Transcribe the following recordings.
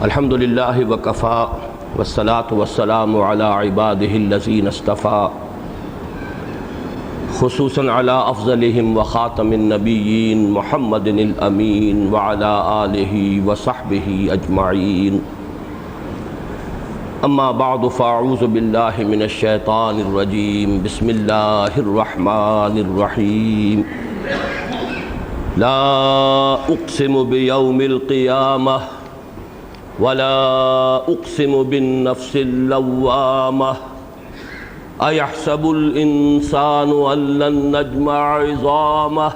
الحمد للہ وکفا والصلاة والسلام علی عباده الذین اصطفى خصوصا علی افضلهم وخاتم النبیین محمد الامین وعلی آلہ وصحبہ اجمعین اما بعد فاعوذ باللہ من الشیطان الرجیم بسم اللہ الرحمن الرحیم لا اقسم بیوم القیامہ ولا اقسم بالنفس اللوامہ ایحسب الانسان ان لن نجمع عظامہ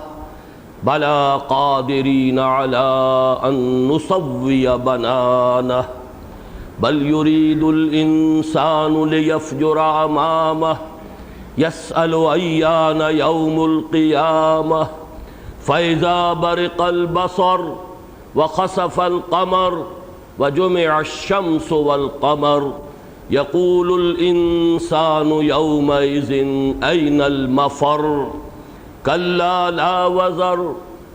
بلا قادرین علی ان نسوی بنانہ بل یرید الانسان لیفجر امامہ یسأل ایان یوم القیامہ فَإِذَا بَرِقَ الْبَصَرُ وَخَسَفَ الْقَمَرُ وَجُمِعَ الشَّمْسُ وَالْقَمَرُ يَقُولُ الْإِنسَانُ يَوْمَئِذٍ أَيْنَ الْمَفَرُّ كَلَّا لَا وَزَرَ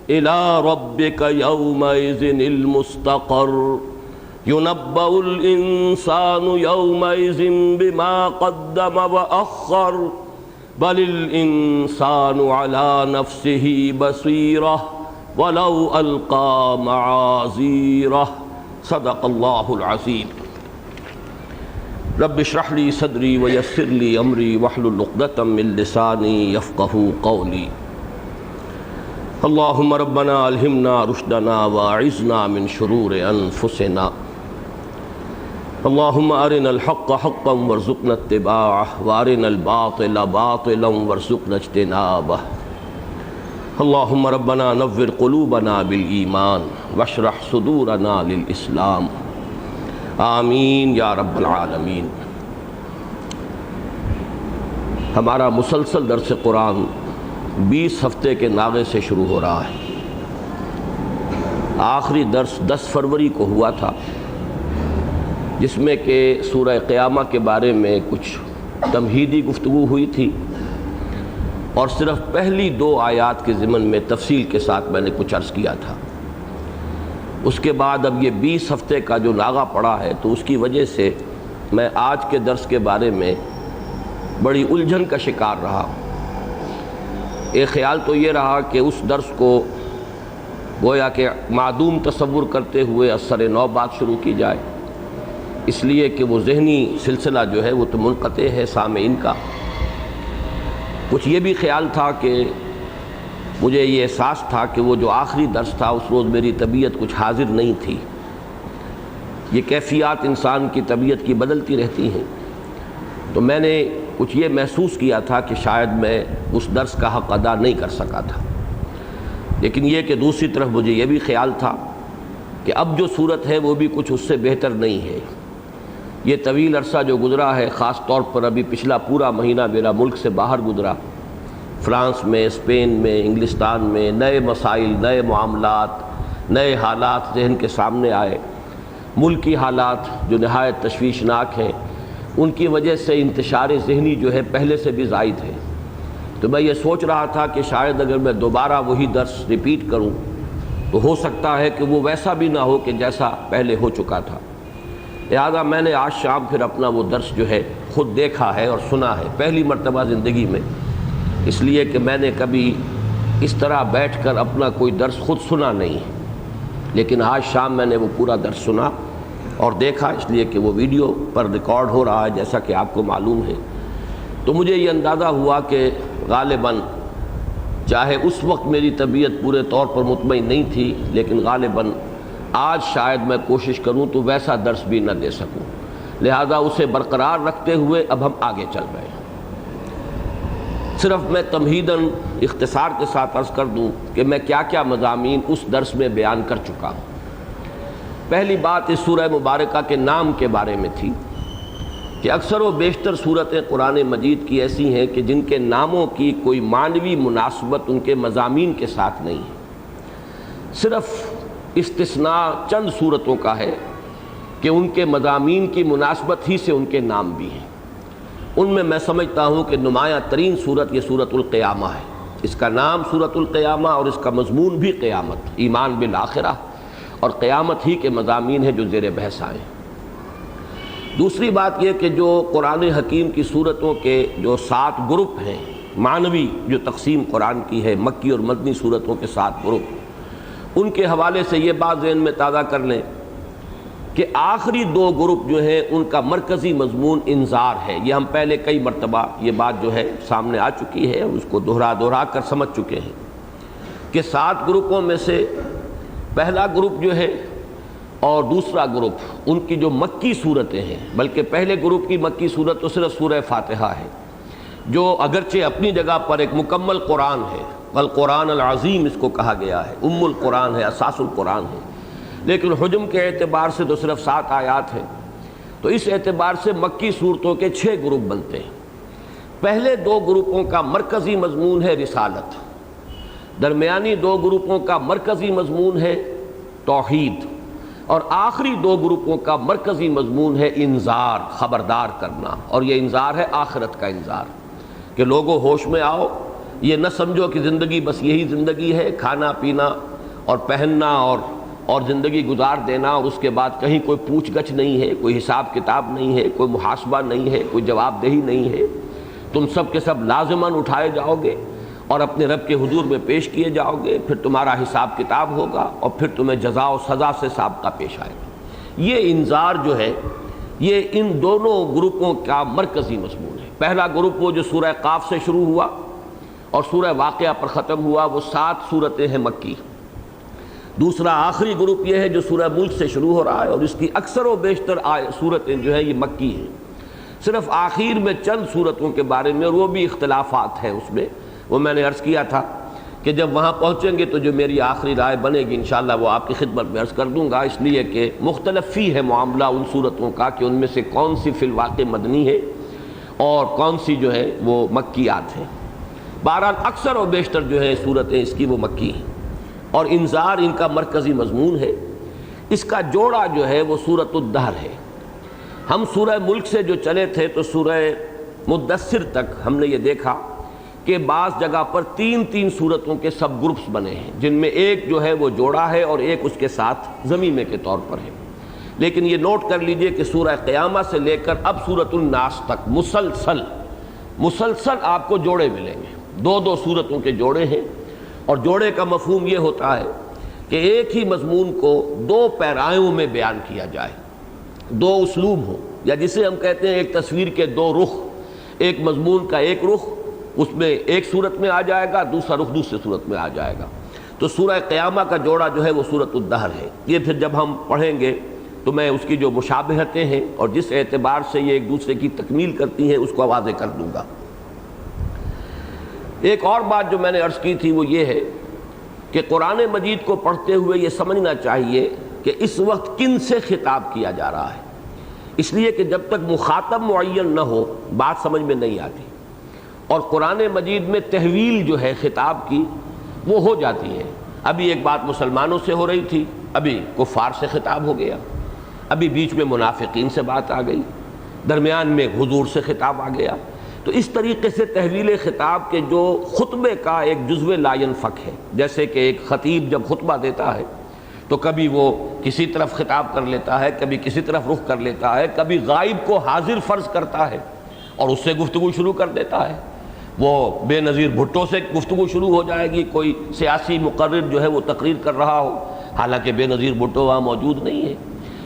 إِلَى رَبِّكَ يَوْمَئِذٍ الْمُسْتَقَرُّ يُنَبَّأُ الْإِنسَانُ يَوْمَئِذٍ بِمَا قَدَّمَ وَأَخَّرَ بل الانسان على نفسه بصیرہ ولو القى معاذیرہ صدق اللہ العظیم رب اشرح لی صدری ویسر لی امری واحلل عقدۃ من لسانی یفقہوا قولی اللہم ربنا الہمنا رشدنا واعذنا من شرور انفسنا اللہم ارنا الحق حقا وارزقنا اتباعہ وارنا الباطل باطلا وارزقنا اجتنابہ اللہم ربنا نور قلوبنا بالایمان واشرح صدورنا للاسلام آمین یا رب العالمین۔ ہمارا مسلسل درس قرآن 20 ہفتے کے ناغے سے شروع ہو رہا ہے۔ آخری درس 10 فروری کو ہوا تھا، جس میں کہ سورہ قیامہ کے بارے میں کچھ تمہیدی گفتگو ہوئی تھی، اور صرف پہلی 2 آیات کے ضمن میں تفصیل کے ساتھ میں نے کچھ عرض کیا تھا۔ اس کے بعد اب یہ 20 ہفتے کا جو ناغہ پڑا ہے، تو اس کی وجہ سے میں آج کے درس کے بارے میں بڑی الجھن کا شکار رہا۔ ایک خیال تو یہ رہا کہ اس درس کو گویا کہ معدوم تصور کرتے ہوئے از سر نو بات شروع کی جائے، اس لیے کہ وہ ذہنی سلسلہ جو ہے وہ تو منقطع ہے سامعین کا۔ کچھ یہ بھی خیال تھا کہ مجھے یہ احساس تھا کہ وہ جو آخری درس تھا اس روز میری طبیعت کچھ حاضر نہیں تھی۔ یہ کیفیات انسان کی طبیعت کی بدلتی رہتی ہیں، تو میں نے کچھ یہ محسوس کیا تھا کہ شاید میں اس درس کا حق ادا نہیں کر سکا تھا۔ لیکن یہ کہ دوسری طرف مجھے یہ بھی خیال تھا کہ اب جو صورت ہے وہ بھی کچھ اس سے بہتر نہیں ہے۔ یہ طویل عرصہ جو گزرا ہے، خاص طور پر ابھی پچھلا پورا مہینہ میرا ملک سے باہر گزرا، فرانس میں، اسپین میں، انگلستان میں، نئے مسائل، نئے معاملات، نئے حالات ذہن کے سامنے آئے۔ ملکی حالات جو نہایت تشویشناک ہیں، ان کی وجہ سے انتشار ذہنی جو ہے پہلے سے بھی زائد ہے۔ تو میں یہ سوچ رہا تھا کہ شاید اگر میں دوبارہ وہی درس ریپیٹ کروں تو ہو سکتا ہے کہ وہ ویسا بھی نہ ہو کہ جیسا پہلے ہو چکا تھا۔ لہذا میں نے آج شام پھر اپنا وہ درس جو ہے خود دیکھا ہے اور سنا ہے، پہلی مرتبہ زندگی میں، اس لیے کہ میں نے کبھی اس طرح بیٹھ کر اپنا کوئی درس خود سنا نہیں ہے۔ لیکن آج شام میں نے وہ پورا درس سنا اور دیکھا، اس لیے کہ وہ ویڈیو پر ریکارڈ ہو رہا ہے جیسا کہ آپ کو معلوم ہے۔ تو مجھے یہ اندازہ ہوا کہ غالباً چاہے اس وقت میری طبیعت پورے طور پر مطمئن نہیں تھی، لیکن غالباً آج شاید میں کوشش کروں تو ویسا درس بھی نہ دے سکوں۔ لہذا اسے برقرار رکھتے ہوئے اب ہم آگے چل رہے ہیں۔ صرف میں تمہیداً اختصار کے ساتھ عرض کر دوں کہ میں کیا کیا مضامین اس درس میں بیان کر چکا ہوں۔ پہلی بات اس سورہ مبارکہ کے نام کے بارے میں تھی کہ اکثر و بیشتر صورتیں قرآن مجید کی ایسی ہیں کہ جن کے ناموں کی کوئی معنوی مناسبت ان کے مضامین کے ساتھ نہیں ہے۔ صرف استثناء چند صورتوں کا ہے کہ ان کے مضامین کی مناسبت ہی سے ان کے نام بھی ہیں۔ ان میں میں سمجھتا ہوں کہ نمایاں ترین صورت یہ سورۃ القیامہ ہے۔ اس کا نام سورۃ القیامہ اور اس کا مضمون بھی قیامت، ایمان بالآخرہ، اور قیامت ہی کے مضامین ہیں جو زیر بحث آئے ہیں۔ دوسری بات یہ کہ جو قرآن حکیم کی صورتوں کے جو 7 گروپ ہیں، معنوی جو تقسیم قرآن کی ہے، مکی اور مدنی صورتوں کے 7 گروپ، ان کے حوالے سے یہ بات ذہن میں تازہ کر لیں کہ آخری 2 گروپ جو ہیں ان کا مرکزی مضمون انذار ہے۔ یہ ہم پہلے کئی مرتبہ یہ بات جو ہے سامنے آ چکی ہے، اس کو دہرا کر سمجھ چکے ہیں کہ 7 گروپوں میں سے پہلا گروپ جو ہے اور دوسرا گروپ ان کی جو مکی صورتیں ہیں، بلکہ پہلے گروپ کی مکی صورت تو صرف سورہ فاتحہ ہے، جو اگرچہ اپنی جگہ پر ایک مکمل قرآن ہے، القرآن العظیم اس کو کہا گیا ہے، ام القرآن ہے، اساس القرآن ہے، لیکن حجم کے اعتبار سے تو صرف 7 آیات ہیں۔ تو اس اعتبار سے مکی صورتوں کے 6 گروپ بنتے ہیں۔ پہلے 2 گروپوں کا مرکزی مضمون ہے رسالت، درمیانی 2 گروپوں کا مرکزی مضمون ہے توحید، اور آخری 2 گروپوں کا مرکزی مضمون ہے انذار، خبردار کرنا، اور یہ انذار ہے آخرت کا انذار کہ لوگوں ہوش میں آؤ، یہ نہ سمجھو کہ زندگی بس یہی زندگی ہے، کھانا پینا اور پہننا اور زندگی گزار دینا، اور اس کے بعد کہیں کوئی پوچھ گچھ نہیں ہے، کوئی حساب کتاب نہیں ہے، کوئی محاسبہ نہیں ہے، کوئی جواب دہی نہیں ہے، تم سب کے سب لازماً اٹھائے جاؤ گے اور اپنے رب کے حضور میں پیش کیے جاؤ گے، پھر تمہارا حساب کتاب ہوگا اور پھر تمہیں جزا و سزا سے سابقہ پیش آئے گا۔ یہ انذار جو ہے یہ ان دونوں گروپوں کا مرکزی مضمون ہے۔ پہلا گروپ وہ جو سورہ قاف سے شروع ہوا اور سورہ واقعہ پر ختم ہوا، وہ 7 صورتیں ہیں مکی۔ دوسرا آخری گروپ یہ ہے جو سورہ ملک سے شروع ہو رہا ہے، اور اس کی اکثر و بیشتر صورتیں جو ہیں یہ مکی ہیں، صرف آخر میں چند صورتوں کے بارے میں، اور وہ بھی اختلافات ہیں اس میں، وہ میں نے عرض کیا تھا کہ جب وہاں پہنچیں گے تو جو میری آخری رائے بنے گی انشاءاللہ وہ آپ کی خدمت میں عرض کر دوں گا، اس لیے کہ مختلف ہی ہے معاملہ ان صورتوں کا کہ ان میں سے کون سی فی الواقع مدنی ہے اور کون سی جو ہے وہ مکیات ہیں۔ بہرحال اکثر و بیشتر جو ہے صورتیں اس کی وہ مکی ہیں، اور انذار ان کا مرکزی مضمون ہے۔ اس کا جوڑا جو ہے وہ سورۃ الدہر ہے۔ ہم سورہ ملک سے جو چلے تھے تو سورہ مدثر تک ہم نے یہ دیکھا کہ بعض جگہ پر 3 صورتوں کے سب گروپس بنے ہیں، جن میں ایک جو ہے وہ جوڑا ہے اور ایک اس کے ساتھ ضمیمے کے طور پر ہے۔ لیکن یہ نوٹ کر لیجئے کہ سورہ قیامہ سے لے کر اب سورۃ الناس تک مسلسل آپ کو جوڑے ملیں گے، 2 صورتوں کے جوڑے ہیں، اور جوڑے کا مفہوم یہ ہوتا ہے کہ ایک ہی مضمون کو 2 پیرایوں میں بیان کیا جائے، 2 اسلوب ہوں، یا جسے ہم کہتے ہیں ایک تصویر کے 2 رخ، ایک مضمون کا ایک رخ اس میں ایک صورت میں آ جائے گا، دوسرا رخ دوسرے صورت میں آ جائے گا۔ تو سورہ قیامہ کا جوڑا جو ہے وہ سورۃ الدہر ہے۔ یہ پھر جب ہم پڑھیں گے تو میں اس کی جو مشابہتیں ہیں اور جس اعتبار سے یہ ایک دوسرے کی تکمیل کرتی ہیں اس کو واضح کر دوں گا۔ ایک اور بات جو میں نے عرض کی تھی وہ یہ ہے کہ قرآن مجید کو پڑھتے ہوئے یہ سمجھنا چاہیے کہ اس وقت کن سے خطاب کیا جا رہا ہے، اس لیے کہ جب تک مخاطب معین نہ ہو بات سمجھ میں نہیں آتی، اور قرآن مجید میں تحویل جو ہے خطاب کی وہ ہو جاتی ہے۔ ابھی ایک بات مسلمانوں سے ہو رہی تھی، ابھی کفار سے خطاب ہو گیا، ابھی بیچ میں منافقین سے بات آ گئی، درمیان میں حضور سے خطاب آ گیا۔ تو اس طریقے سے تحویل خطاب کے جو خطبے کا ایک جزو لا ینفک ہے، جیسے کہ ایک خطیب جب خطبہ دیتا ہے تو کبھی وہ کسی طرف خطاب کر لیتا ہے، کبھی کسی طرف رخ کر لیتا ہے، کبھی غائب کو حاضر فرض کرتا ہے اور اس سے گفتگو شروع کر دیتا ہے۔ وہ بے نظیر بھٹو سے گفتگو شروع ہو جائے گی، کوئی سیاسی مقرر جو ہے وہ تقریر کر رہا ہو، حالانکہ بے نظیر بھٹو وہاں موجود نہیں ہے۔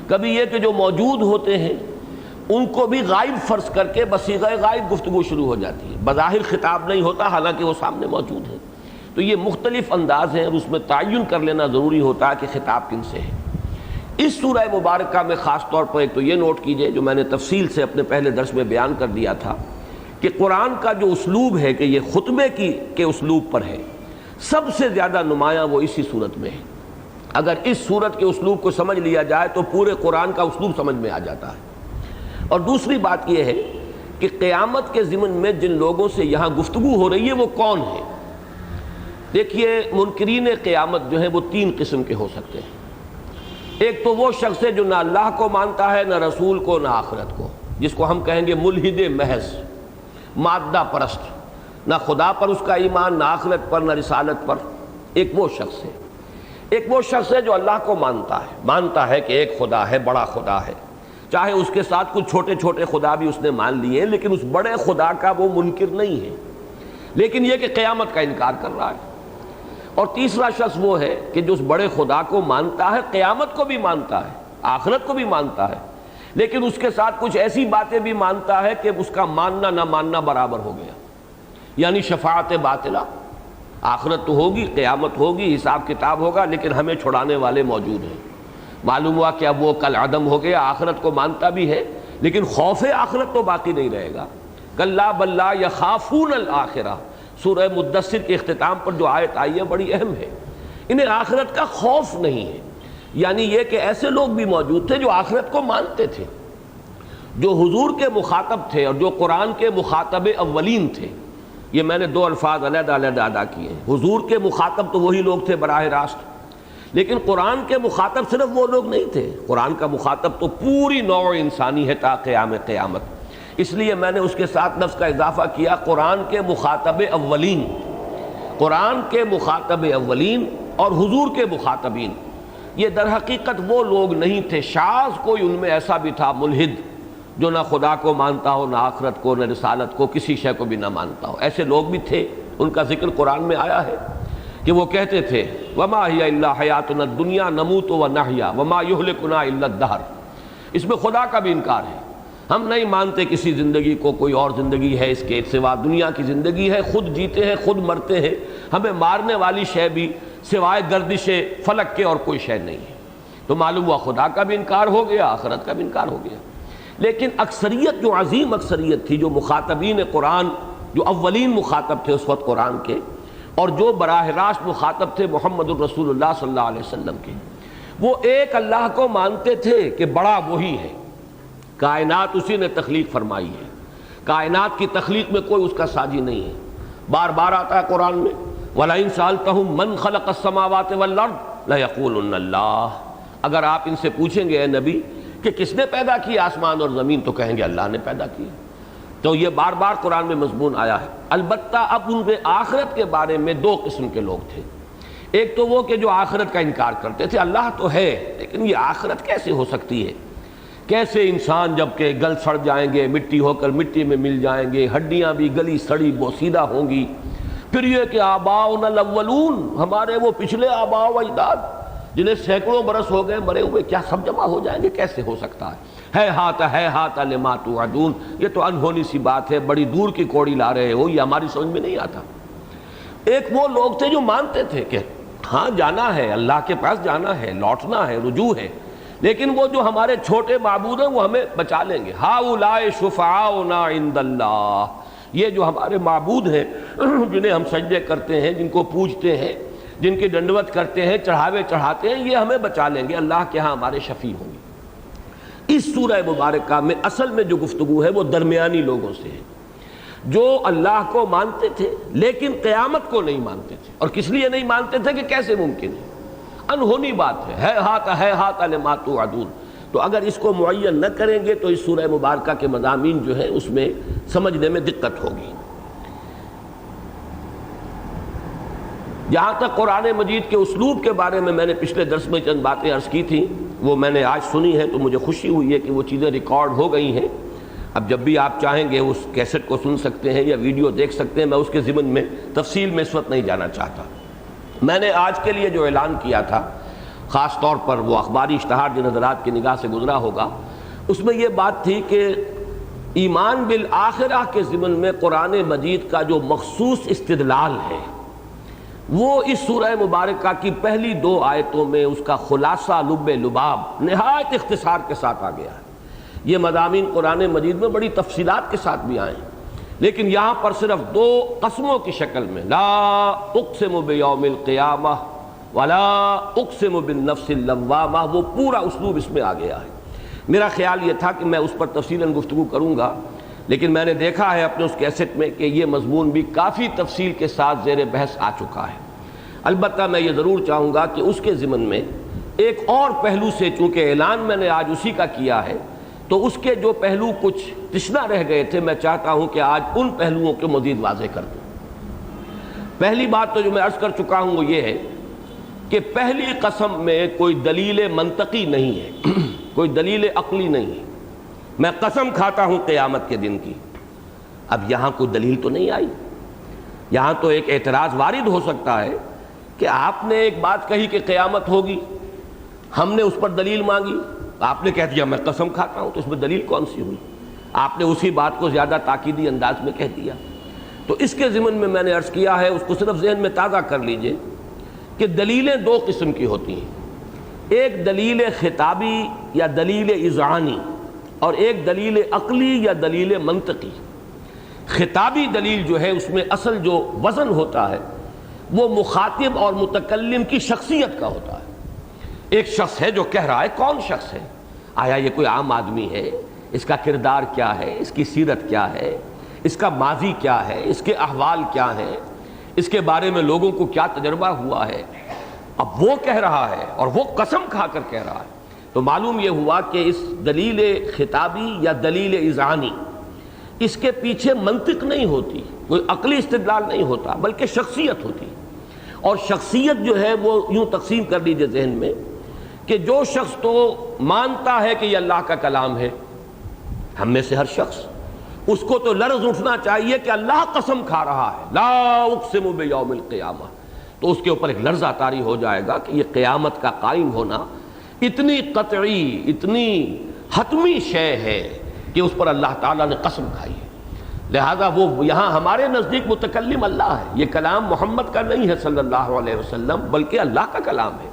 کبھی یہ کہ جو موجود ہوتے ہیں ان کو بھی غائب فرض کر کے بصیغہ غائب گفتگو شروع ہو جاتی ہے، بظاہر خطاب نہیں ہوتا حالانکہ وہ سامنے موجود ہے۔ تو یہ مختلف انداز ہیں اور اس میں تعین کر لینا ضروری ہوتا ہے کہ خطاب کن سے ہے۔ اس سورہ مبارکہ میں خاص طور پر ایک تو یہ نوٹ کیجئے جو میں نے تفصیل سے اپنے پہلے درس میں بیان کر دیا تھا کہ قرآن کا جو اسلوب ہے کہ یہ خطبے کے اسلوب پر ہے، سب سے زیادہ نمایاں وہ اسی صورت میں ہے۔ اگر اس صورت کے اسلوب کو سمجھ لیا جائے تو پورے قرآن کا اسلوب سمجھ میں آ جاتا ہے۔ اور دوسری بات یہ ہے کہ قیامت کے ضمن میں جن لوگوں سے یہاں گفتگو ہو رہی ہے وہ کون ہیں؟ دیکھیے منکرین قیامت جو ہیں وہ 3 قسم کے ہو سکتے ہیں۔ ایک تو وہ شخص ہے جو نہ اللہ کو مانتا ہے، نہ رسول کو، نہ آخرت کو، جس کو ہم کہیں گے ملحد محض، مادہ پرست، نہ خدا پر اس کا ایمان، نہ آخرت پر، نہ رسالت پر، ایک وہ شخص ہے۔ ایک وہ شخص ہے جو اللہ کو مانتا ہے کہ ایک خدا ہے، بڑا خدا ہے، چاہے اس کے ساتھ کچھ چھوٹے چھوٹے خدا بھی اس نے مان لیے، لیکن اس بڑے خدا کا وہ منکر نہیں ہے، لیکن یہ کہ قیامت کا انکار کر رہا ہے۔ اور تیسرا شخص وہ ہے کہ جو اس بڑے خدا کو مانتا ہے، قیامت کو بھی مانتا ہے، آخرت کو بھی مانتا ہے، لیکن اس کے ساتھ کچھ ایسی باتیں بھی مانتا ہے کہ اس کا ماننا نہ ماننا برابر ہو گیا، یعنی شفاعت باطلہ، آخرت تو ہوگی، قیامت ہوگی، حساب کتاب ہوگا، لیکن ہمیں چھڑانے والے موجود ہیں۔ معلوم ہوا کہ اب وہ کل عدم ہو گیا، آخرت کو مانتا بھی ہے لیکن خوف آخرت تو باقی نہیں رہے گا۔ کلا بل لا یخافون الآخرہ، سورہ مدثر کے اختتام پر جو آیت آئی ہے بڑی اہم ہے، انہیں آخرت کا خوف نہیں ہے، یعنی یہ کہ ایسے لوگ بھی موجود تھے جو آخرت کو مانتے تھے، جو حضور کے مخاطب تھے اور جو قرآن کے مخاطب اولین تھے۔ یہ میں نے دو الفاظ علیحدہ علیحدہ ادا کیے ہیں۔ حضور کے مخاطب تو وہی لوگ تھے براہ راست، لیکن قرآن کے مخاطب صرف وہ لوگ نہیں تھے، قرآن کا مخاطب تو پوری نوع انسانی ہے تا قیام قیامت۔ اس لیے میں نے اس کے ساتھ لفظ کا اضافہ کیا، قرآن کے مخاطب اولین، قرآن کے مخاطب اولین اور حضور کے مخاطبین۔ یہ در حقیقت وہ لوگ نہیں تھے، شاذ کوئی ان میں ایسا بھی تھا ملحد جو نہ خدا کو مانتا ہو، نہ آخرت کو، نہ رسالت کو، کسی شے کو بھی نہ مانتا ہو، ایسے لوگ بھی تھے، ان کا ذکر قرآن میں آیا ہے کہ وہ کہتے تھے وما ہی الا حیاتنا الدنیا نموت ونحیا وما یہلکنا الا الدہر۔ اس میں خدا کا بھی انکار ہے، ہم نہیں مانتے کسی زندگی کو، کوئی اور زندگی ہے اس کے سوا، دنیا کی زندگی ہے، خود جیتے ہیں، خود مرتے ہیں، ہمیں مارنے والی شے بھی سوائے گردش فلک کے اور کوئی شے نہیں ہے۔ تو معلوم ہوا خدا کا بھی انکار ہو گیا، آخرت کا بھی انکار ہو گیا۔ لیکن اکثریت، جو عظیم اکثریت تھی، جو مخاطبین قرآن، جو اولین مخاطب تھے اس وقت قرآن کے، اور جو براہ راست مخاطب تھے محمد الرسول اللہ صلی اللہ علیہ وسلم کے، وہ ایک اللہ کو مانتے تھے کہ بڑا وہی ہے، کائنات اسی نے تخلیق فرمائی ہے، کائنات کی تخلیق میں کوئی اس کا ساجی نہیں ہے۔ بار بار آتا ہے قرآن میں وَلَئِن سَأَلْتَهُم مَّن خَلَقَ السَّمَاوَاتِ وَالْأَرْضَ لَيَقُولُنَّ اللَّهُ، اگر آپ ان سے پوچھیں گے اے نبی کہ کس نے پیدا کیا آسمان اور زمین، تو کہیں گے اللہ نے پیدا کیا۔ تو یہ بار بار قرآن میں مضمون آیا ہے۔ البتہ اب ان کے آخرت کے بارے میں دو قسم کے لوگ تھے، ایک تو وہ کہ جو آخرت کا انکار کرتے تھے، اللہ تو ہے لیکن یہ آخرت کیسے ہو سکتی ہے، کیسے انسان جب کہ گل سڑ جائیں گے، مٹی ہو کر مٹی میں مل جائیں گے، ہڈیاں بھی گلی سڑی بوسیدہ ہوں گی، پھر یہ کہ آباؤنا الاولون، ہمارے وہ پچھلے آباء و اجداد جنہیں سینکڑوں برس ہو گئے مرے ہوئے، کیا سب جمع ہو جائیں گے؟ کیسے ہو سکتا ہے ہاتھ لما توعدون، یہ تو انہونی سی بات ہے، بڑی دور کی کوڑی لا رہے ہو، یہ ہماری سمجھ میں نہیں آتا۔ ایک وہ لوگ تھے جو مانتے تھے کہ ہاں جانا ہے، اللہ کے پاس جانا ہے، لوٹنا ہے، رجوع ہے، لیکن وہ جو ہمارے چھوٹے معبود ہیں وہ ہمیں بچا لیں گے۔ ہؤلاء شفعاؤنا عند اللہ، یہ جو ہمارے معبود ہیں جنہیں ہم سجدے کرتے ہیں، جن کو پوجتے ہیں، جن کی ڈنڈوت کرتے ہیں، چڑھاوے چڑھاتے ہیں، یہ ہمیں بچا لیں گے، اللہ کے ہاں ہمارے شفیع ہوں گے۔ اس سورہ مبارکہ میں اصل میں جو گفتگو ہے وہ درمیانی لوگوں سے ہے، جو اللہ کو مانتے تھے لیکن قیامت کو نہیں مانتے تھے، اور کس لیے نہیں مانتے تھے کہ کیسے ممکن ہے، انہونی بات ہے ہاتھ لما توعدون۔ تو اگر اس کو معین نہ کریں گے تو اس سورہ مبارکہ کے مضامین جو ہیں اس میں سمجھنے میں دقت ہوگی۔ جہاں تک قرآن مجید کے اسلوب کے بارے میں نے پچھلے درس میں چند باتیں عرض کی تھیں، وہ میں نے آج سنی ہے تو مجھے خوشی ہوئی ہے کہ وہ چیزیں ریکارڈ ہو گئی ہیں۔ اب جب بھی آپ چاہیں گے اس کیسٹ کو سن سکتے ہیں یا ویڈیو دیکھ سکتے ہیں، میں اس کے ضمن میں تفصیل میں اس وقت نہیں جانا چاہتا۔ میں نے آج کے لیے جو اعلان کیا تھا، خاص طور پر وہ اخباری اشتہار جن حضرات کی نگاہ سے گزرا ہوگا، اس میں یہ بات تھی کہ ایمان بالآخرہ کے ضمن میں قرآن مجید کا جو مخصوص استدلال ہے وہ اس سورہ مبارکہ کی پہلی دو آیتوں میں اس کا خلاصہ لب لباب نہایت اختصار کے ساتھ آ گیا ہے۔ یہ مضامین قرآن مجید میں بڑی تفصیلات کے ساتھ بھی آئے ہیں، لیکن یہاں پر صرف دو قسموں کی شکل میں، لا اقسم بیوم القیامہ ولا اقسم بالنفس اللوامہ، وہ پورا اسلوب اس میں آ گیا ہے۔ میرا خیال یہ تھا کہ میں اس پر تفصیلاً گفتگو کروں گا، لیکن میں نے دیکھا ہے اپنے اس کیسٹ میں کہ یہ مضمون بھی کافی تفصیل کے ساتھ زیر بحث آ چکا ہے۔ البتہ میں یہ ضرور چاہوں گا کہ اس کے ضمن میں ایک اور پہلو سے، چونکہ اعلان میں نے آج اسی کا کیا ہے، تو اس کے جو پہلو کچھ تشنا رہ گئے تھے، میں چاہتا ہوں کہ آج ان پہلوؤں کو مزید واضح کر دوں۔ پہلی بات تو جو میں عرض کر چکا ہوں وہ یہ ہے کہ پہلی قسم میں کوئی دلیل منطقی نہیں ہے، کوئی دلیل عقلی نہیں ہے۔ میں قسم کھاتا ہوں قیامت کے دن کی۔ اب یہاں کوئی دلیل تو نہیں آئی، یہاں تو ایک اعتراض وارد ہو سکتا ہے کہ آپ نے ایک بات کہی کہ قیامت ہوگی، ہم نے اس پر دلیل مانگی، آپ نے کہہ دیا میں قسم کھاتا ہوں، تو اس میں دلیل کون سی ہوئی؟ آپ نے اسی بات کو زیادہ تاکیدی انداز میں کہہ دیا۔ تو اس کے ضمن میں میں نے عرض کیا ہے، اس کو صرف ذہن میں تازہ کر لیجئے کہ دلیلیں دو قسم کی ہوتی ہیں، ایک دلیل خطابی یا دلیل اذعانی، اور ایک دلیل عقلی یا دلیل منطقی۔ خطابی دلیل جو ہے اس میں اصل جو وزن ہوتا ہے وہ مخاطب اور متکلم کی شخصیت کا ہوتا ہے۔ ایک شخص ہے جو کہہ رہا ہے، کون شخص ہے؟ آیا یہ کوئی عام آدمی ہے؟ اس کا کردار کیا ہے؟ اس کی سیرت کیا ہے؟ اس کا ماضی کیا ہے؟ اس کے احوال کیا ہیں؟ اس کے بارے میں لوگوں کو کیا تجربہ ہوا ہے؟ اب وہ کہہ رہا ہے اور وہ قسم کھا کر کہہ رہا ہے، تو معلوم یہ ہوا کہ اس دلیل خطابی یا دلیل اذعانی اس کے پیچھے منطق نہیں ہوتی، کوئی عقلی استدلال نہیں ہوتا، بلکہ شخصیت ہوتی۔ اور شخصیت جو ہے وہ یوں تقسیم کر لیجئے ذہن میں کہ جو شخص تو مانتا ہے کہ یہ اللہ کا کلام ہے، ہم میں سے ہر شخص، اس کو تو لرز اٹھنا چاہیے کہ اللہ قسم کھا رہا ہے، لا اقسم بیوم القیامہ، تو اس کے اوپر ایک لرزہ طاری ہو جائے گا کہ یہ قیامت کا قائم ہونا اتنی قطعی، اتنی حتمی شے ہے کہ اس پر اللہ تعالیٰ نے قسم کھائی ہے۔ لہذا وہ یہاں ہمارے نزدیک متکلم اللہ ہے، یہ کلام محمد کا نہیں ہے صلی اللہ علیہ وسلم، بلکہ اللہ کا کلام ہے۔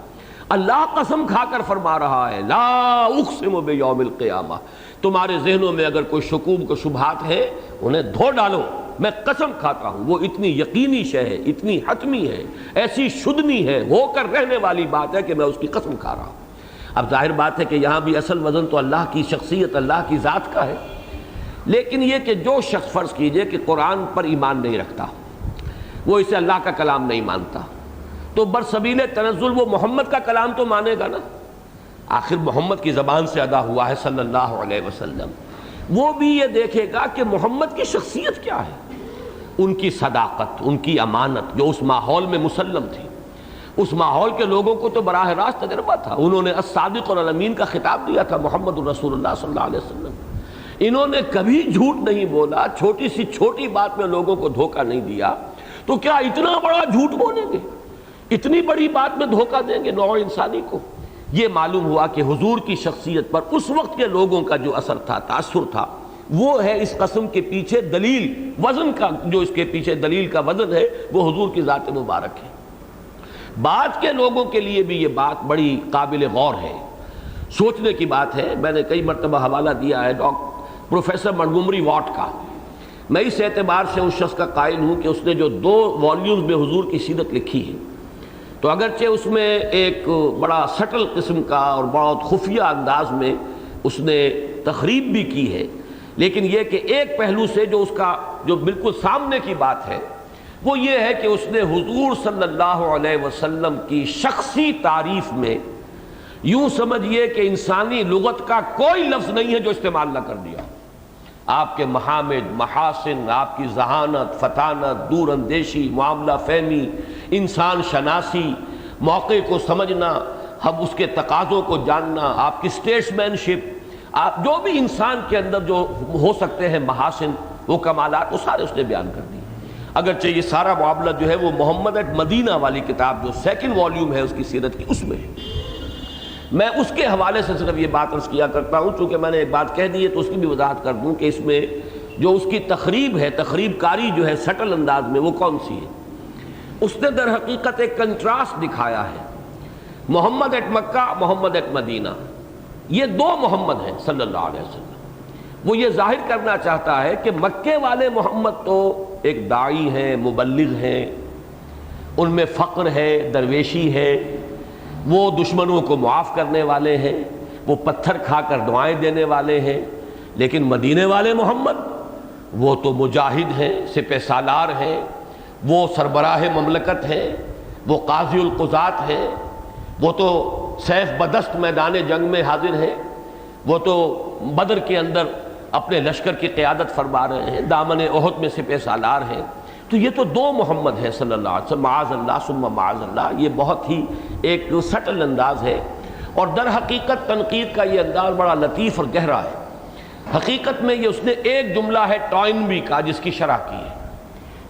اللہ قسم کھا کر فرما رہا ہے، لا اقسم بیوم القیامہ۔ تمہارے ذہنوں میں اگر کوئی شکوک و شبہات ہیں انہیں دھو ڈالو، میں قسم کھاتا ہوں وہ اتنی یقینی شے ہے، اتنی حتمی ہے، ایسی شدنی ہے، ہو کر رہنے والی بات ہے کہ میں اس کی قسم کھا رہا ہوں۔ اب ظاہر بات ہے کہ یہاں بھی اصل وزن تو اللہ کی شخصیت، اللہ کی ذات کا ہے، لیکن یہ کہ جو شخص فرض کیجئے کہ قرآن پر ایمان نہیں رکھتا، وہ اسے اللہ کا کلام نہیں مانتا، تو برسبیل تنزل وہ محمد کا کلام تو مانے گا نا، آخر محمد کی زبان سے ادا ہوا ہے صلی اللہ علیہ وسلم۔ وہ بھی یہ دیکھے گا کہ محمد کی شخصیت کیا ہے، ان کی صداقت، ان کی امانت جو اس ماحول میں مسلم تھی۔ اس ماحول کے لوگوں کو تو براہ راست تجربہ تھا، انہوں نے الصادق الامین کا خطاب دیا تھا محمد الرسول اللہ صلی اللہ علیہ وسلم۔ انہوں نے کبھی جھوٹ نہیں بولا، چھوٹی سی چھوٹی بات میں لوگوں کو دھوکہ نہیں دیا، تو کیا اتنا بڑا جھوٹ بولیں گے، اتنی بڑی بات میں دھوکہ دیں گے نوع انسانی کو؟ یہ معلوم ہوا کہ حضور کی شخصیت پر اس وقت کے لوگوں کا جو اثر تھا، تاثر تھا، وہ ہے اس قسم کے پیچھے دلیل، وزن کا جو اس کے پیچھے دلیل کا وزن ہے وہ حضور کی ذات مبارک ہے۔ بعد کے لوگوں کے لیے بھی یہ بات بڑی قابل غور ہے، سوچنے کی بات ہے۔ میں نے کئی مرتبہ حوالہ دیا ہے پروفیسر منٹگومری واٹ کا۔ میں اس اعتبار سے اس شخص کا قائل ہوں کہ اس نے جو 2 والیومز میں حضور کی سیرت لکھی ہے، تو اگرچہ اس میں ایک بڑا سٹل قسم کا اور بہت خفیہ انداز میں اس نے تخریب بھی کی ہے، لیکن یہ کہ ایک پہلو سے جو اس کا جو بالکل سامنے کی بات ہے وہ یہ ہے کہ اس نے حضور صلی اللہ علیہ وسلم کی شخصی تعریف میں یوں سمجھیے کہ انسانی لغت کا کوئی لفظ نہیں ہے جو استعمال نہ کر دیا۔ آپ کے محامد، محاسن، آپ کی ذہانت، فطانت، دور اندیشی، معاملہ فہمی، انسان شناسی، موقع کو سمجھنا، ہم اس کے تقاضوں کو جاننا، آپ کی اسٹیٹسمین شپ، آپ جو بھی انسان کے اندر جو ہو سکتے ہیں محاسن، وہ کمالات، وہ سارے اس نے بیان کر دیے۔ اگرچہ یہ سارا معاملہ جو ہے وہ محمد ایٹ مدینہ والی کتاب جو 2nd والیوم ہے اس کی سیرت کی، اس میں ہے۔ میں اس کے حوالے سے صرف یہ بات عرض کیا کرتا ہوں، چونکہ میں نے ایک بات کہہ دی ہے تو اس کی بھی وضاحت کر دوں کہ اس میں جو اس کی تخریب ہے، تخریب کاری جو ہے سٹل انداز میں، وہ کون سی ہے؟ اس نے در حقیقت ایک کنٹراسٹ دکھایا ہے، محمد at Mecca, Muhammad at Medina, یہ 2 محمد ہیں صلی اللہ علیہ وسلم۔ وہ یہ ظاہر کرنا چاہتا ہے کہ مکے والے محمد تو ایک داعی ہیں، مبلغ ہیں، ان میں فقر ہے، درویشی ہے، وہ دشمنوں کو معاف کرنے والے ہیں، وہ پتھر کھا کر دعائیں دینے والے ہیں، لیکن مدینے والے محمد وہ تو مجاہد ہیں، سپہ سالار ہیں، وہ سربراہ مملکت ہیں، وہ قاضی القضات ہیں، وہ تو سیف بدست میدان جنگ میں حاضر ہیں، وہ تو بدر کے اندر اپنے لشکر کی قیادت فرما رہے ہیں، دامن احد میں سپہ سالار ہیں، تو یہ تو دو محمد ہے صلی اللہ علیہ وسلم، معاذ اللہ ثم معاذ اللہ. یہ بہت ہی ایک سٹل انداز ہے، اور در حقیقت تنقید کا یہ انداز بڑا لطیف اور گہرا ہے. حقیقت میں یہ اس نے ایک جملہ ہے ٹوائنبی کا جس کی شرح کی ہے.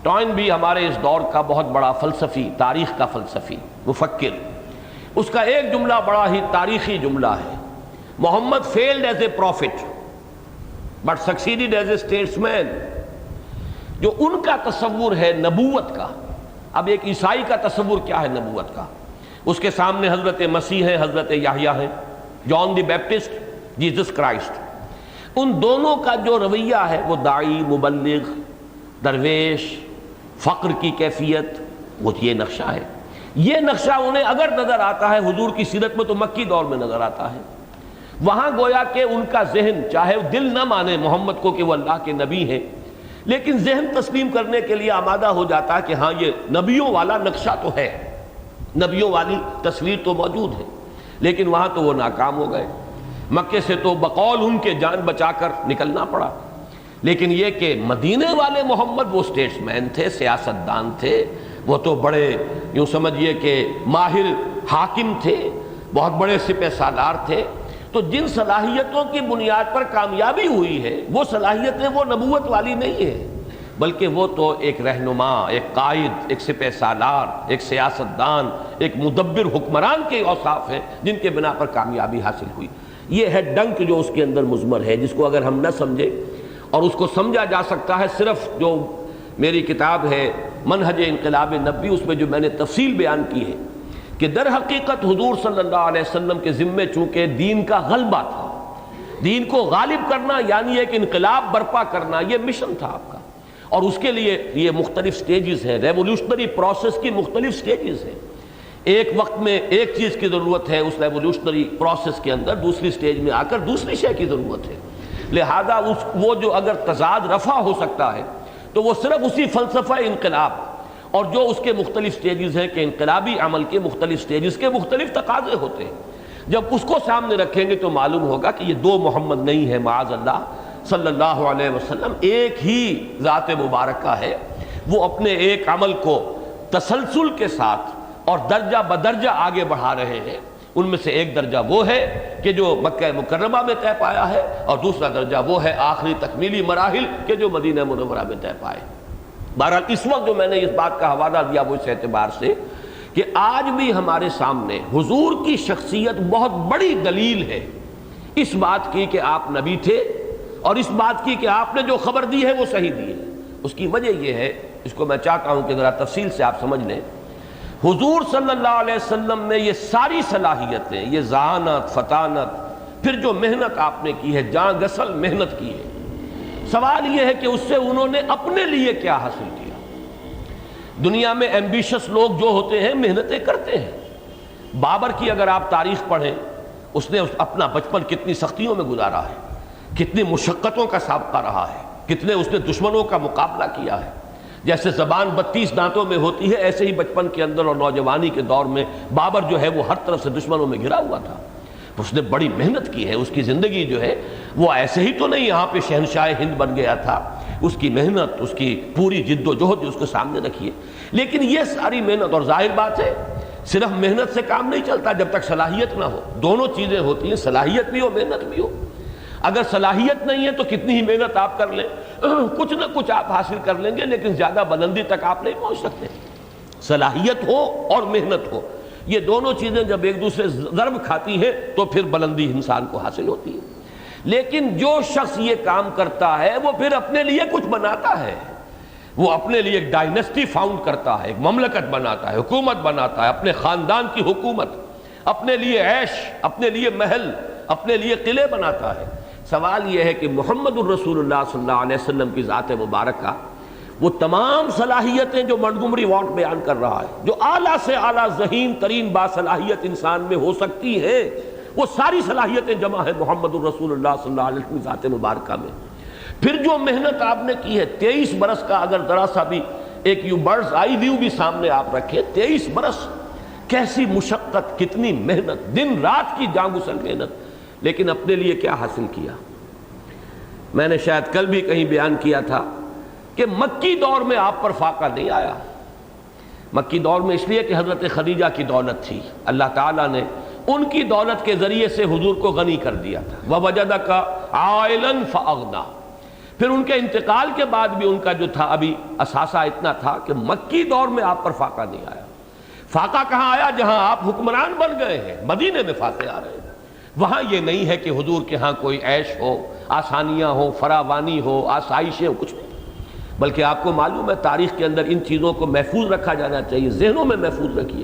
ٹوائنبی ہمارے اس دور کا بہت بڑا فلسفی، تاریخ کا فلسفی مفکر، اس کا ایک جملہ بڑا ہی تاریخی جملہ ہے: Muhammad failed as a prophet but succeeded as a statesman مین. جو ان کا تصور ہے نبوت کا، اب ایک عیسائی کا تصور کیا ہے نبوت کا؟ اس کے سامنے حضرت مسیح ہیں، حضرت یحییٰ ہیں، جان دی بیپٹسٹ، جیزس کرائسٹ. ان دونوں کا جو رویہ ہے وہ داعی، مبلغ، درویش، فقر کی کیفیت، وہ یہ نقشہ ہے. یہ نقشہ انہیں اگر نظر آتا ہے حضور کی سیرت میں تو مکی دور میں نظر آتا ہے. وہاں گویا کہ ان کا ذہن، چاہے دل نہ مانے محمد کو کہ وہ اللہ کے نبی ہیں، لیکن ذہن تسلیم کرنے کے لیے آمادہ ہو جاتا ہے کہ ہاں یہ نبیوں والا نقشہ تو ہے، نبیوں والی تصویر تو موجود ہے. لیکن وہاں تو وہ ناکام ہو گئے. مکے سے تو بقول ان کے جان بچا کر نکلنا پڑا. لیکن یہ کہ مدینے والے محمد وہ اسٹیٹس مین تھے، سیاستدان تھے، وہ تو بڑے یوں سمجھیے کہ ماہر حاکم تھے، بہت بڑے سپہ سالار تھے. تو جن صلاحیتوں کی بنیاد پر کامیابی ہوئی ہے وہ صلاحیتیں وہ نبوت والی نہیں ہے، بلکہ وہ تو ایک رہنما، ایک قائد، ایک سپہ سالار، ایک سیاستدان، ایک مدبر حکمران کے اوصاف ہیں جن کے بنا پر کامیابی حاصل ہوئی. یہ ہے ڈنک جو اس کے اندر مضمر ہے، جس کو اگر ہم نہ سمجھے، اور اس کو سمجھا جا سکتا ہے صرف جو میری کتاب ہے منہج انقلاب نبوی، اس میں جو میں نے تفصیل بیان کی ہے کہ در حقیقت حضور صلی اللہ علیہ وسلم کے ذمے چونکہ دین کا غلبہ تھا، دین کو غالب کرنا یعنی ایک انقلاب برپا کرنا، یہ مشن تھا آپ کا. اور اس کے لیے یہ مختلف سٹیجز ہیں، ریولوشنری پروسیس کی مختلف سٹیجز ہیں. ایک وقت میں ایک چیز کی ضرورت ہے اس ریولوشنری پروسیس کے اندر، دوسری سٹیج میں آ کر دوسری شے کی ضرورت ہے. لہذا وہ جو اگر تضاد رفع ہو سکتا ہے تو وہ صرف اسی فلسفہ انقلاب اور جو اس کے مختلف سٹیجز ہیں کہ انقلابی عمل کے مختلف سٹیجز کے مختلف تقاضے ہوتے ہیں. جب اس کو سامنے رکھیں گے تو معلوم ہوگا کہ یہ دو محمد نہیں ہے معاذ اللہ صلی اللہ علیہ وسلم، ایک ہی ذات مبارکہ ہے. وہ اپنے ایک عمل کو تسلسل کے ساتھ اور درجہ بدرجہ آگے بڑھا رہے ہیں. ان میں سے ایک درجہ وہ ہے کہ جو مکہ مکرمہ میں طے پایا ہے، اور دوسرا درجہ وہ ہے آخری تکمیلی مراحل کے جو مدینہ منورہ میں طے پائے. بہرحال اس وقت جو میں نے اس بات کا حوالہ دیا وہ اس اعتبار سے کہ آج بھی ہمارے سامنے حضور کی شخصیت بہت بڑی دلیل ہے اس بات کی کہ آپ نبی تھے، اور اس بات کی کہ آپ نے جو خبر دی ہے وہ صحیح دی ہے. اس کی وجہ یہ ہے، اس کو میں چاہتا ہوں کہ ذرا تفصیل سے آپ سمجھ لیں. حضور صلی اللہ علیہ وسلم میں یہ ساری صلاحیتیں، یہ ذہانت، فطانت، پھر جو محنت آپ نے کی ہے، جان گسل محنت کی ہے. سوال یہ ہے کہ اس سے انہوں نے اپنے لیے کیا حاصل کیا؟ دنیا میں ایمبیشس لوگ جو ہوتے ہیں محنتیں کرتے ہیں. بابر کی اگر آپ تاریخ پڑھیں، اس نے اپنا بچپن کتنی سختیوں میں گزارا ہے، کتنی مشقتوں کا سابقہ رہا ہے، کتنے اس نے دشمنوں کا مقابلہ کیا ہے. جیسے زبان 32 دانتوں میں ہوتی ہے، ایسے ہی بچپن کے اندر اور نوجوانی کے دور میں بابر جو ہے وہ ہر طرف سے دشمنوں میں گھرا ہوا تھا. اس نے بڑی محنت کی ہے. اس کی زندگی جو ہے وہ ایسے ہی تو نہیں یہاں پہ شہنشاہ ہند بن گیا تھا. اس کی محنت، اس کی پوری جد و جہد اس کو سامنے رکھیے. لیکن یہ ساری محنت، اور ظاہر بات ہے صرف محنت سے کام نہیں چلتا جب تک صلاحیت نہ ہو. دونوں چیزیں ہوتی ہیں، صلاحیت بھی ہو، محنت بھی ہو. اگر صلاحیت نہیں ہے تو کتنی ہی محنت آپ کر لیں، کچھ نہ کچھ آپ حاصل کر لیں گے لیکن زیادہ بلندی تک آپ نہیں پہنچ سکتے. صلاحیت ہو اور محنت ہو، یہ دونوں چیزیں جب ایک دوسرے ضرب کھاتی ہیں تو پھر بلندی انسان کو حاصل ہوتی ہے. لیکن جو شخص یہ کام کرتا ہے وہ پھر اپنے لیے کچھ بناتا ہے. وہ اپنے لیے ایک ڈائنسٹی فاؤنڈ کرتا ہے، ایک مملکت بناتا ہے، حکومت بناتا ہے، اپنے خاندان کی حکومت، اپنے لیے عیش، اپنے لیے محل، اپنے لیے قلعے بناتا ہے. سوال یہ ہے کہ محمد الرسول اللہ صلی اللہ علیہ وسلم کی ذات مبارکہ وہ تمام صلاحیتیں جو منٹگومری وانٹ بیان کر رہا ہے، جو اعلیٰ سے اعلیٰ ذہین ترین باصلاحیت انسان میں ہو سکتی ہے، وہ ساری صلاحیتیں جمع ہے محمد الرسول اللہ صلی اللہ علیہ وسلم کی ذات مبارکہ میں. پھر جو محنت آپ نے کی ہے 23 برس کا، اگر ذرا سا بھی ایک یوں برڈز آئی ویو بھی سامنے آپ رکھیں، 23 برس کیسی مشقت، کتنی محنت، دن رات کی جاں گسل محنت. لیکن اپنے لیے کیا حاصل کیا؟ میں نے شاید کل بھی کہیں بیان کیا تھا کہ مکی دور میں آپ پر فاقہ نہیں آیا۔ مکی دور میں اس لیے کہ حضرت خدیجہ کی دولت تھی، اللہ تعالیٰ نے ان کی دولت کے ذریعے سے حضور کو غنی کر دیا تھا۔ وَوَجَدَكَ عَائِلًا فَأَغْنَىٰ۔ پھر ان کے انتقال کے بعد بھی ان کا جو تھا ابھی اثاثہ اتنا تھا کہ مکی دور میں آپ پر فاقہ نہیں آیا۔ فاقہ کہاں آیا؟ جہاں آپ حکمران بن گئے ہیں، مدینے میں فاقے آ رہے ہیں۔ وہاں یہ نہیں ہے کہ حضور کے ہاں کوئی عیش ہو، آسانیاں ہو، فراوانی ہو، آسائشیں ہو، کچھ نہیں، بلکہ آپ کو معلوم ہے تاریخ کے اندر ان چیزوں کو محفوظ رکھا جانا چاہیے، ذہنوں میں محفوظ رکھیے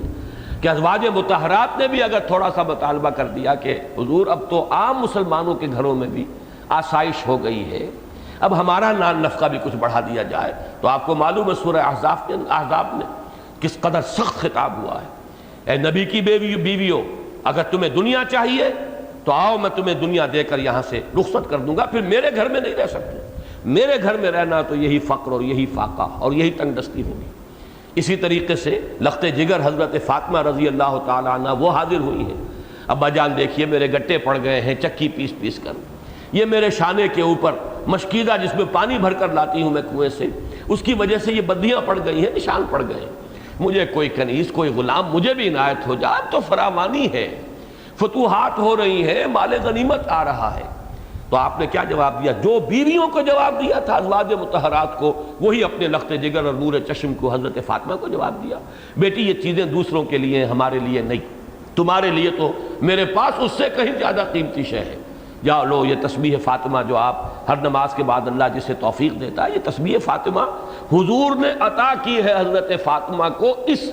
کہ ازواج مطہرات نے بھی اگر تھوڑا سا مطالبہ کر دیا کہ حضور اب تو عام مسلمانوں کے گھروں میں بھی آسائش ہو گئی ہے، اب ہمارا نان نفقہ بھی کچھ بڑھا دیا جائے، تو آپ کو معلوم ہے سورہ احزاب میں کس قدر سخت خطاب ہوا ہے۔ اے نبی کی بیویوں، اگر تمہیں دنیا چاہیے تو آؤ میں تمہیں دنیا دے کر یہاں سے رخصت کر دوں گا، پھر میرے گھر میں نہیں رہ سکتے، میرے گھر میں رہنا تو یہی فقر اور یہی فاقہ اور یہی تنگ دستی ہوگی۔ اسی طریقے سے لخت جگر حضرت فاطمہ رضی اللہ تعالیٰ عنہ وہ حاضر ہوئی ہیں، ابا جان دیکھیے میرے گٹے پڑ گئے ہیں چکی پیس پیس کر، یہ میرے شانے کے اوپر مشکیدہ جس میں پانی بھر کر لاتی ہوں میں کنویں سے، اس کی وجہ سے یہ بدیاں پڑ گئی ہیں، نشان پڑ گئے ہیں، مجھے کوئی کنیز کوئی غلام مجھے بھی عنایت ہو جائے، تو فراوانی ہے، فتوحات ہو رہی ہیں، مال غنیمت آ رہا ہے۔ تو آپ نے کیا جواب دیا؟ جو بیویوں کو جواب دیا تھا ازواج مطہرات کو، وہی اپنے لخت جگر اور نور چشم کو حضرت فاطمہ کو جواب دیا، بیٹی یہ چیزیں دوسروں کے لیے ہیں، ہمارے لیے نہیں، تمہارے لیے تو میرے پاس اس سے کہیں زیادہ قیمتی شے ہے، جاؤ لو یہ تسبیح فاطمہ جو آپ ہر نماز کے بعد اللہ جسے توفیق دیتا ہے، یہ تسبیح فاطمہ حضور نے عطا کی ہے حضرت فاطمہ کو اس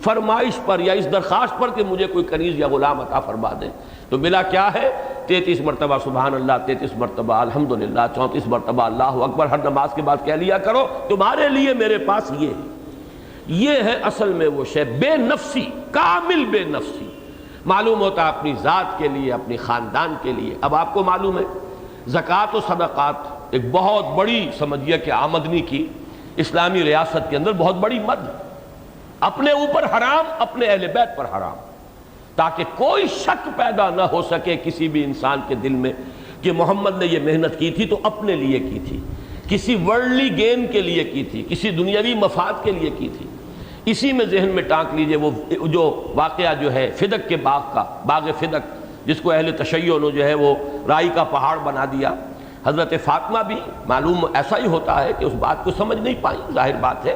فرمائش پر یا اس درخواست پر کہ مجھے کوئی کنیز یا غلام عطا فرما دے۔ تو ملا کیا ہے؟ 33 مرتبہ سبحان اللہ، 33 مرتبہ الحمدللہ، 34 مرتبہ اللہ اکبر ہر نماز کے بعد کہہ لیا کرو، تمہارے لیے میرے پاس یہ ہے۔ یہ ہے اصل میں وہ شے، بے نفسی، کامل بے نفسی، معلوم ہوتا اپنی ذات کے لیے، اپنی خاندان کے لیے۔ اب آپ کو معلوم ہے زکوٰۃ و صدقات ایک بہت بڑی سمجھیے کہ آمدنی کی اسلامی ریاست کے اندر بہت بڑی مد، اپنے اوپر حرام، اپنے اہل بیت پر حرام، تاکہ کوئی شک پیدا نہ ہو سکے کسی بھی انسان کے دل میں کہ محمد نے یہ محنت کی تھی تو اپنے لیے کی تھی، کسی ورلڈلی گین کے لیے کی تھی، کسی دنیاوی مفاد کے لیے کی تھی۔ اسی میں ذہن میں ٹانک لیجئے وہ جو واقعہ جو ہے فدق کے باغ کا، باغ فدق، جس کو اہل تشیع نے جو ہے وہ رائی کا پہاڑ بنا دیا۔ حضرت فاطمہ بھی معلوم ایسا ہی ہوتا ہے کہ اس بات کو سمجھ نہیں پائیں، ظاہر بات ہے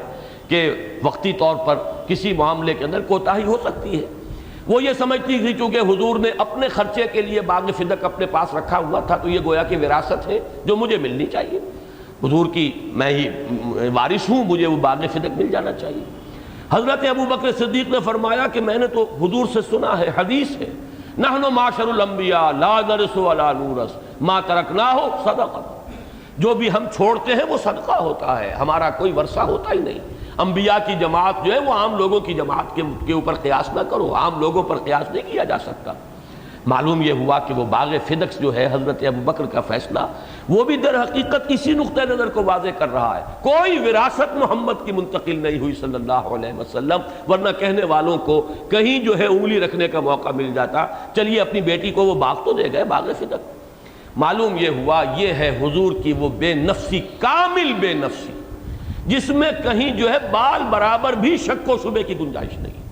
کہ وقتی طور پر کسی معاملے کے اندر کوتاہی ہو سکتی ہے۔ وہ یہ سمجھتی تھی چونکہ حضور نے اپنے خرچے کے لیے باغ فدق اپنے پاس رکھا ہوا تھا تو یہ گویا کہ وراثت ہے جو مجھے ملنی چاہیے، حضور کی میں ہی وارث ہوں، مجھے وہ باغ فدق مل جانا چاہیے۔ حضرت ابو بکر صدیق نے فرمایا کہ میں نے تو حضور سے سنا ہے، حدیث ہے، نحن معاشر الانبیاء لا نرث ولا نورث ما ترکناہ صدقہ، جو بھی ہم چھوڑتے ہیں وہ صدقہ ہوتا ہے، ہمارا کوئی ورثہ ہوتا ہی نہیں۔ انبیاء کی جماعت جو ہے وہ عام لوگوں کی جماعت کے اوپر قیاس نہ کرو، عام لوگوں پر قیاس نہیں کیا جا سکتا۔ معلوم یہ ہوا کہ وہ باغ فدق جو ہے حضرت ابو بکر کا فیصلہ، وہ بھی در حقیقت اسی نقطہ نظر کو واضح کر رہا ہے، کوئی وراثت محمد کی منتقل نہیں ہوئی صلی اللہ علیہ وسلم، ورنہ کہنے والوں کو کہیں جو ہے انگلی رکھنے کا موقع مل جاتا، چلیے اپنی بیٹی کو وہ باغ تو دے گئے، باغ فدق۔ معلوم یہ ہوا یہ ہے حضور کی وہ بے نفسی، کامل بے نفسی، جس میں کہیں جو ہے بال برابر بھی شک و شبے کی گنجائش نہیں۔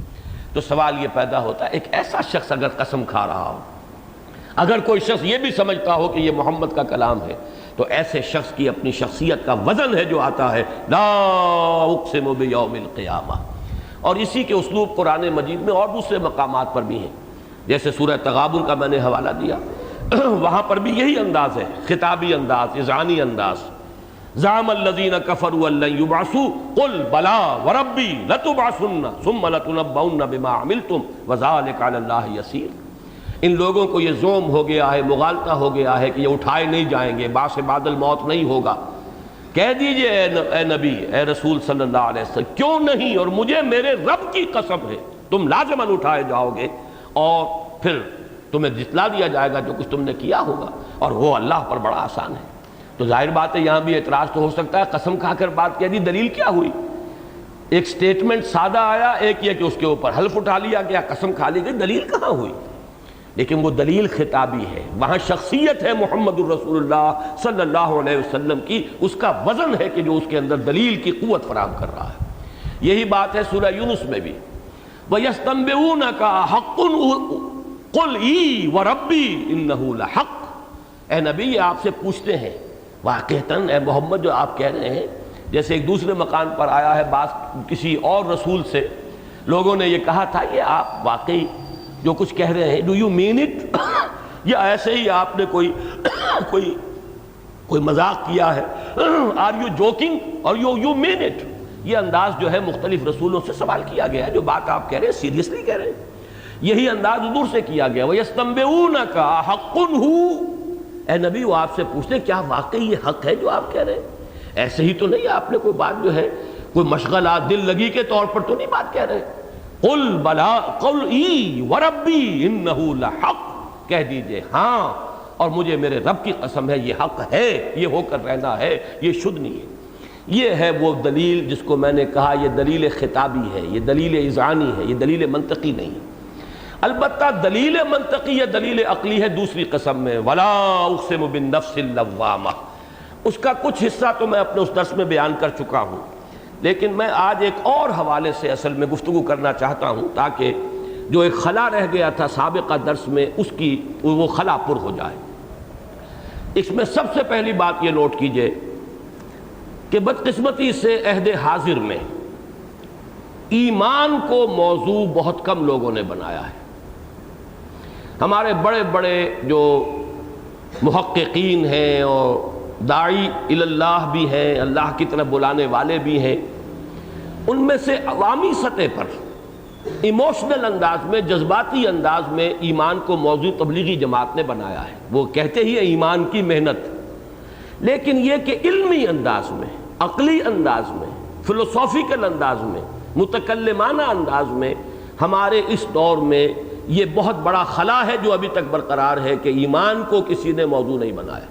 تو سوال یہ پیدا ہوتا ہے ایک ایسا شخص اگر قسم کھا رہا ہو، اگر کوئی شخص یہ بھی سمجھتا ہو کہ یہ محمد کا کلام ہے، تو ایسے شخص کی اپنی شخصیت کا وزن ہے جو آتا ہے لا اقسم بیوم القیامہ، اور اسی کے اسلوب قرآن مجید میں اور دوسرے مقامات پر بھی ہیں، جیسے سورہ تغابن کا میں نے حوالہ دیا، وہاں پر بھی یہی انداز ہے، خطابی انداز، اذعانی انداز۔ زعم الذین کفروا ان لن یبعثوا قل بلی وربی لتبعثن ثم لتنبؤن بما عملتم وذلک علی اللہ یسیر۔ ان لوگوں کو یہ زوم ہو گیا ہے، مغالطہ ہو گیا ہے کہ یہ اٹھائے نہیں جائیں گے، بعث بعد الموت نہیں ہوگا۔ کہہ دیجئے اے نبی، اے رسول صلی اللہ علیہ وسلم، کیوں نہیں، اور مجھے میرے رب کی قسم ہے تم لازماً اٹھائے جاؤ گے اور پھر تمہیں جتلا دیا جائے گا جو کچھ تم نے کیا ہوگا، اور وہ اللہ پر بڑا آسان ہے۔ تو ظاہر بات ہے یہاں بھی اعتراض تو ہو سکتا ہے، قسم کھا کر بات کہہ دی، دلیل کیا ہوئی؟ ایک سٹیٹمنٹ سادہ آیا، ایک یہ کہ اس کے اوپر حلف اٹھا لیا گیا، قسم کھا لی گئی، دلیل کہاں ہوئی؟ لیکن وہ دلیل خطابی ہے، وہاں شخصیت ہے محمد الرسول اللہ صلی اللہ علیہ وسلم کی، اس کا وزن ہے کہ جو اس کے اندر دلیل کی قوت فراہم کر رہا ہے۔ یہی بات ہے سورہ یونس میں بھی، وَيَسْتَنبِئُونَكَ حَقٌّ قُلْ اِی وَرَبِّی إِنَّهُ لَحَقٌّ، اے نبی یہ آپ سے پوچھتے ہیں واقعتاً اے محمد جو آپ کہہ رہے ہیں، جیسے ایک دوسرے مقام پر آیا ہے بعض کسی اور رسول سے لوگوں نے یہ کہا تھا کہ آپ واقعی جو کچھ کہہ رہے ہیں ڈو یو مین اٹ، یا ایسے ہی آپ نے کوئی مذاق کیا ہے، آر یو جوکنگ اور یو مین اٹ۔ یہ انداز جو ہے مختلف رسولوں سے سوال کیا گیا ہے، جو بات آپ کہہ رہے ہیں سیریسلی کہہ رہے ہیں، یہی انداز حضور سے کیا گیا، وَيَسْتَنبِئُونَكَ أَحَقٌّ هُوَ، اے نبی وہ آپ سے پوچھتے ہیں کیا واقعی یہ حق ہے جو آپ کہہ رہے ہیں؟ ایسے ہی تو نہیں آپ نے کوئی بات جو ہے کوئی مشغلہ دل لگی کے طور پر تو نہیں بات کہہ رہے۔ قُلْ بَلَا قُلْ اِی وَرَبِّی إِنَّهُ لَحَقٌّ، کہہ دیجئے ہاں اور مجھے میرے رب کی قسم ہے یہ حق ہے، یہ ہو کر رہنا ہے، یہ شدھ نہیں ہے۔ یہ ہے وہ دلیل جس کو میں نے کہا یہ دلیل خطابی ہے، یہ دلیل اذعانی ہے، یہ دلیل منطقی نہیں ہے۔ البتہ دلیل منطقی یا دلیل عقلی ہے دوسری قسم میں، وَلَا أُقْسِمُ بِالنَّفْسِ اللَّوَّامَةِ، اس کا کچھ حصہ تو میں اپنے اس درس میں بیان کر چکا ہوں، لیکن میں آج ایک اور حوالے سے اصل میں گفتگو کرنا چاہتا ہوں تاکہ جو ایک خلا رہ گیا تھا سابقہ درس میں اس کی وہ خلا پر ہو جائے۔ اس میں سب سے پہلی بات یہ نوٹ کیجئے کہ بدقسمتی سے عہد حاضر میں ایمان کو موضوع بہت کم لوگوں نے بنایا ہے۔ ہمارے بڑے بڑے جو محققین ہیں اور داعی اللہ بھی ہیں، اللہ کی طرف بلانے والے بھی ہیں، ان میں سے عوامی سطح پر ایموشنل انداز میں، جذباتی انداز میں ایمان کو موضوع تبلیغی جماعت نے بنایا ہے۔ وہ کہتے ہی ہیں ایمان کی محنت، لیکن یہ کہ علمی انداز میں، عقلی انداز میں، فلسافیکل انداز میں، متکلمانہ انداز میں ہمارے اس دور میں یہ بہت بڑا خلا ہے جو ابھی تک برقرار ہے کہ ایمان کو کسی نے موضوع نہیں بنایا۔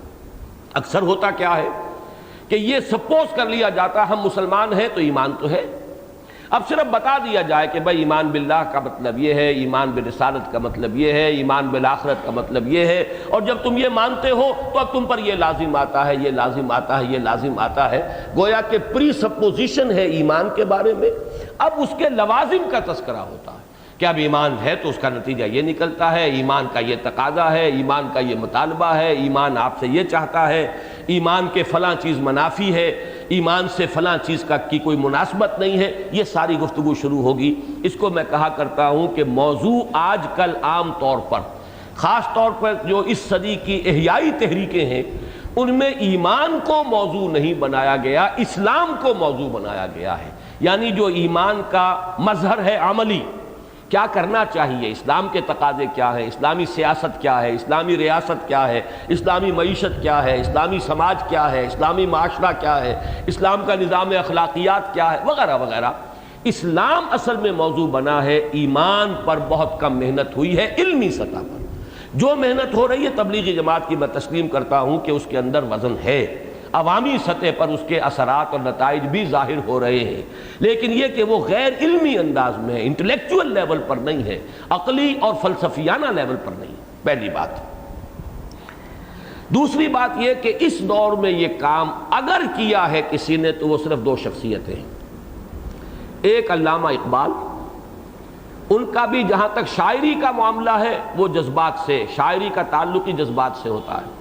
اکثر ہوتا کیا ہے کہ یہ سپوز کر لیا جاتا ہے ہم مسلمان ہیں تو ایمان تو ہے، اب صرف بتا دیا جائے کہ بھائی ایمان باللہ کا مطلب یہ ہے، ایمان برسالت کا مطلب یہ ہے، ایمان بالآخرت کا مطلب یہ ہے، اور جب تم یہ مانتے ہو تو اب تم پر یہ لازم آتا ہے، یہ لازم آتا ہے، یہ لازم آتا ہے، گویا کہ پری سپوزیشن ہے ایمان کے بارے میں۔ اب اس کے لوازم کا تذکرہ ہوتا ہے کہ اب ایمان ہے تو اس کا نتیجہ یہ نکلتا ہے، ایمان کا یہ تقاضا ہے، ایمان کا یہ مطالبہ ہے، ایمان آپ سے یہ چاہتا ہے، ایمان کے فلاں چیز منافی ہے، ایمان سے فلاں چیز کی کوئی مناسبت نہیں ہے، یہ ساری گفتگو شروع ہوگی۔ اس کو میں کہا کرتا ہوں کہ موضوع آج کل عام طور پر، خاص طور پر جو اس صدی کی احیائی تحریکیں ہیں، ان میں ایمان کو موضوع نہیں بنایا گیا، اسلام کو موضوع بنایا گیا ہے۔ یعنی جو ایمان کا مظہر ہے عملی، کیا کرنا چاہیے، اسلام کے تقاضے کیا ہیں، اسلامی سیاست کیا ہے، اسلامی ریاست کیا ہے، اسلامی معیشت کیا ہے، اسلامی سماج کیا ہے، اسلامی معاشرہ کیا ہے، اسلام کا نظام اخلاقیات کیا ہے، وغیرہ وغیرہ۔ اسلام اصل میں موضوع بنا ہے، ایمان پر بہت کم محنت ہوئی ہے علمی سطح پر۔ جو محنت ہو رہی ہے تبلیغی جماعت کی، میں تسلیم کرتا ہوں کہ اس کے اندر وزن ہے، عوامی سطح پر اس کے اثرات اور نتائج بھی ظاہر ہو رہے ہیں، لیکن یہ کہ وہ غیر علمی انداز میں، انٹلیکچول لیول پر نہیں ہے، عقلی اور فلسفیانہ لیول پر نہیں، پہلی بات۔ دوسری بات یہ کہ اس دور میں یہ کام اگر کیا ہے کسی نے تو وہ صرف دو شخصیتیں ہیں، ایک علامہ اقبال، ان کا بھی جہاں تک شاعری کا معاملہ ہے وہ جذبات سے، شاعری کا تعلق ہی جذبات سے ہوتا ہے۔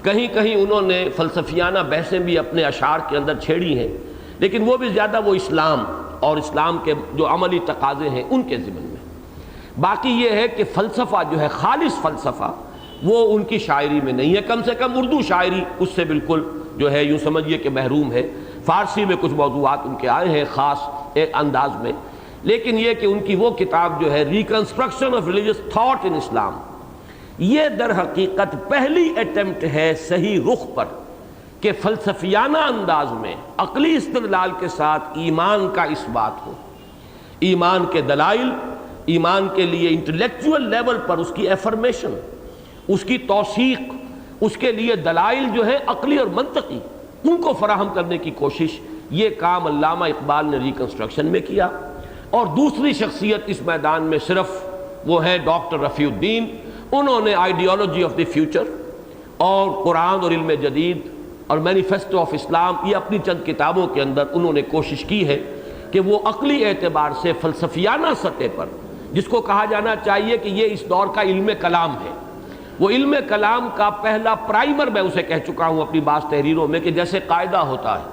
کہیں کہیں انہوں نے فلسفیانہ بحثیں بھی اپنے اشعار کے اندر چھیڑی ہیں، لیکن وہ بھی زیادہ وہ اسلام اور اسلام کے جو عملی تقاضے ہیں ان کے ضمن میں۔ باقی یہ ہے کہ فلسفہ جو ہے، خالص فلسفہ، وہ ان کی شاعری میں نہیں ہے، کم سے کم اردو شاعری اس سے بالکل جو ہے یوں سمجھیے کہ محروم ہے۔ فارسی میں کچھ موضوعات ان کے آئے ہیں خاص ایک انداز میں، لیکن یہ کہ ان کی وہ کتاب جو ہے reconstruction of religious thought in Islam, یہ در حقیقت پہلی اٹیمپٹ ہے صحیح رخ پر کہ فلسفیانہ انداز میں عقلی استدلال کے ساتھ ایمان کا اس بات ہو، ایمان کے دلائل، ایمان کے لیے انٹلیکچول لیول پر اس کی ایفرمیشن، اس کی توثیق، اس کے لیے دلائل جو ہے عقلی اور منطقی، ان کو فراہم کرنے کی کوشش، یہ کام علامہ اقبال نے ریکنسٹرکشن میں کیا۔ اور دوسری شخصیت اس میدان میں صرف وہ ہیں ڈاکٹر رفیع الدین. انہوں نے آئیڈیالوجی آف دی فیوچر اور قرآن اور علم جدید اور مینیفیسٹو آف اسلام، یہ اپنی چند کتابوں کے اندر انہوں نے کوشش کی ہے کہ وہ عقلی اعتبار سے فلسفیانہ سطح پر، جس کو کہا جانا چاہیے کہ یہ اس دور کا علم کلام ہے، وہ علم کلام کا پہلا پرائمر میں اسے کہہ چکا ہوں اپنی بعض تحریروں میں، کہ جیسے قاعدہ ہوتا ہے،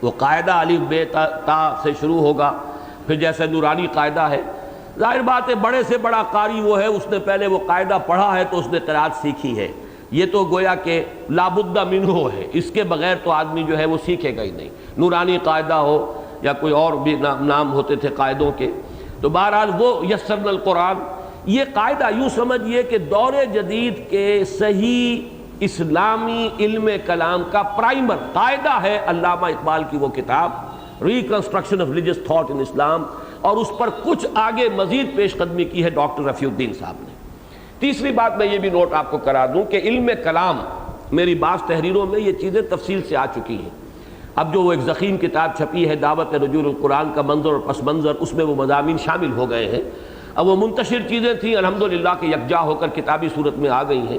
وہ قاعدہ الف ب تا سے شروع ہوگا، پھر جیسے نورانی قاعدہ ہے، ظاہر بات ہے بڑے سے بڑا قاری وہ ہے، اس نے پہلے وہ قاعدہ پڑھا ہے تو اس نے قرات سیکھی ہے، یہ تو گویا کہ لابد منہ ہے، اس کے بغیر تو آدمی جو ہے وہ سیکھے گا ہی نہیں، نورانی قاعدہ ہو یا کوئی اور بھی نام ہوتے تھے قاعدوں کے. تو بہرحال وہ یسرنا القرآن، یہ قاعدہ یوں سمجھیے کہ دور جدید کے صحیح اسلامی علم کلام کا پرائمر قاعدہ ہے علامہ اقبال کی وہ کتاب reconstruction of religious thought in Islam, اور اس پر کچھ آگے مزید پیش قدمی کی ہے ڈاکٹر رفیع الدین صاحب نے. تیسری بات میں یہ بھی نوٹ آپ کو کرا دوں کہ علم کلام میری بعض تحریروں میں یہ چیزیں تفصیل سے آ چکی ہیں. اب جو وہ ایک ضخیم کتاب چھپی ہے دعوت رجوع القرآن کا منظر اور پس منظر، اس میں وہ مضامین شامل ہو گئے ہیں. اب وہ منتشر چیزیں تھیں الحمدللہ کہ یکجا ہو کر کتابی صورت میں آ گئی ہیں،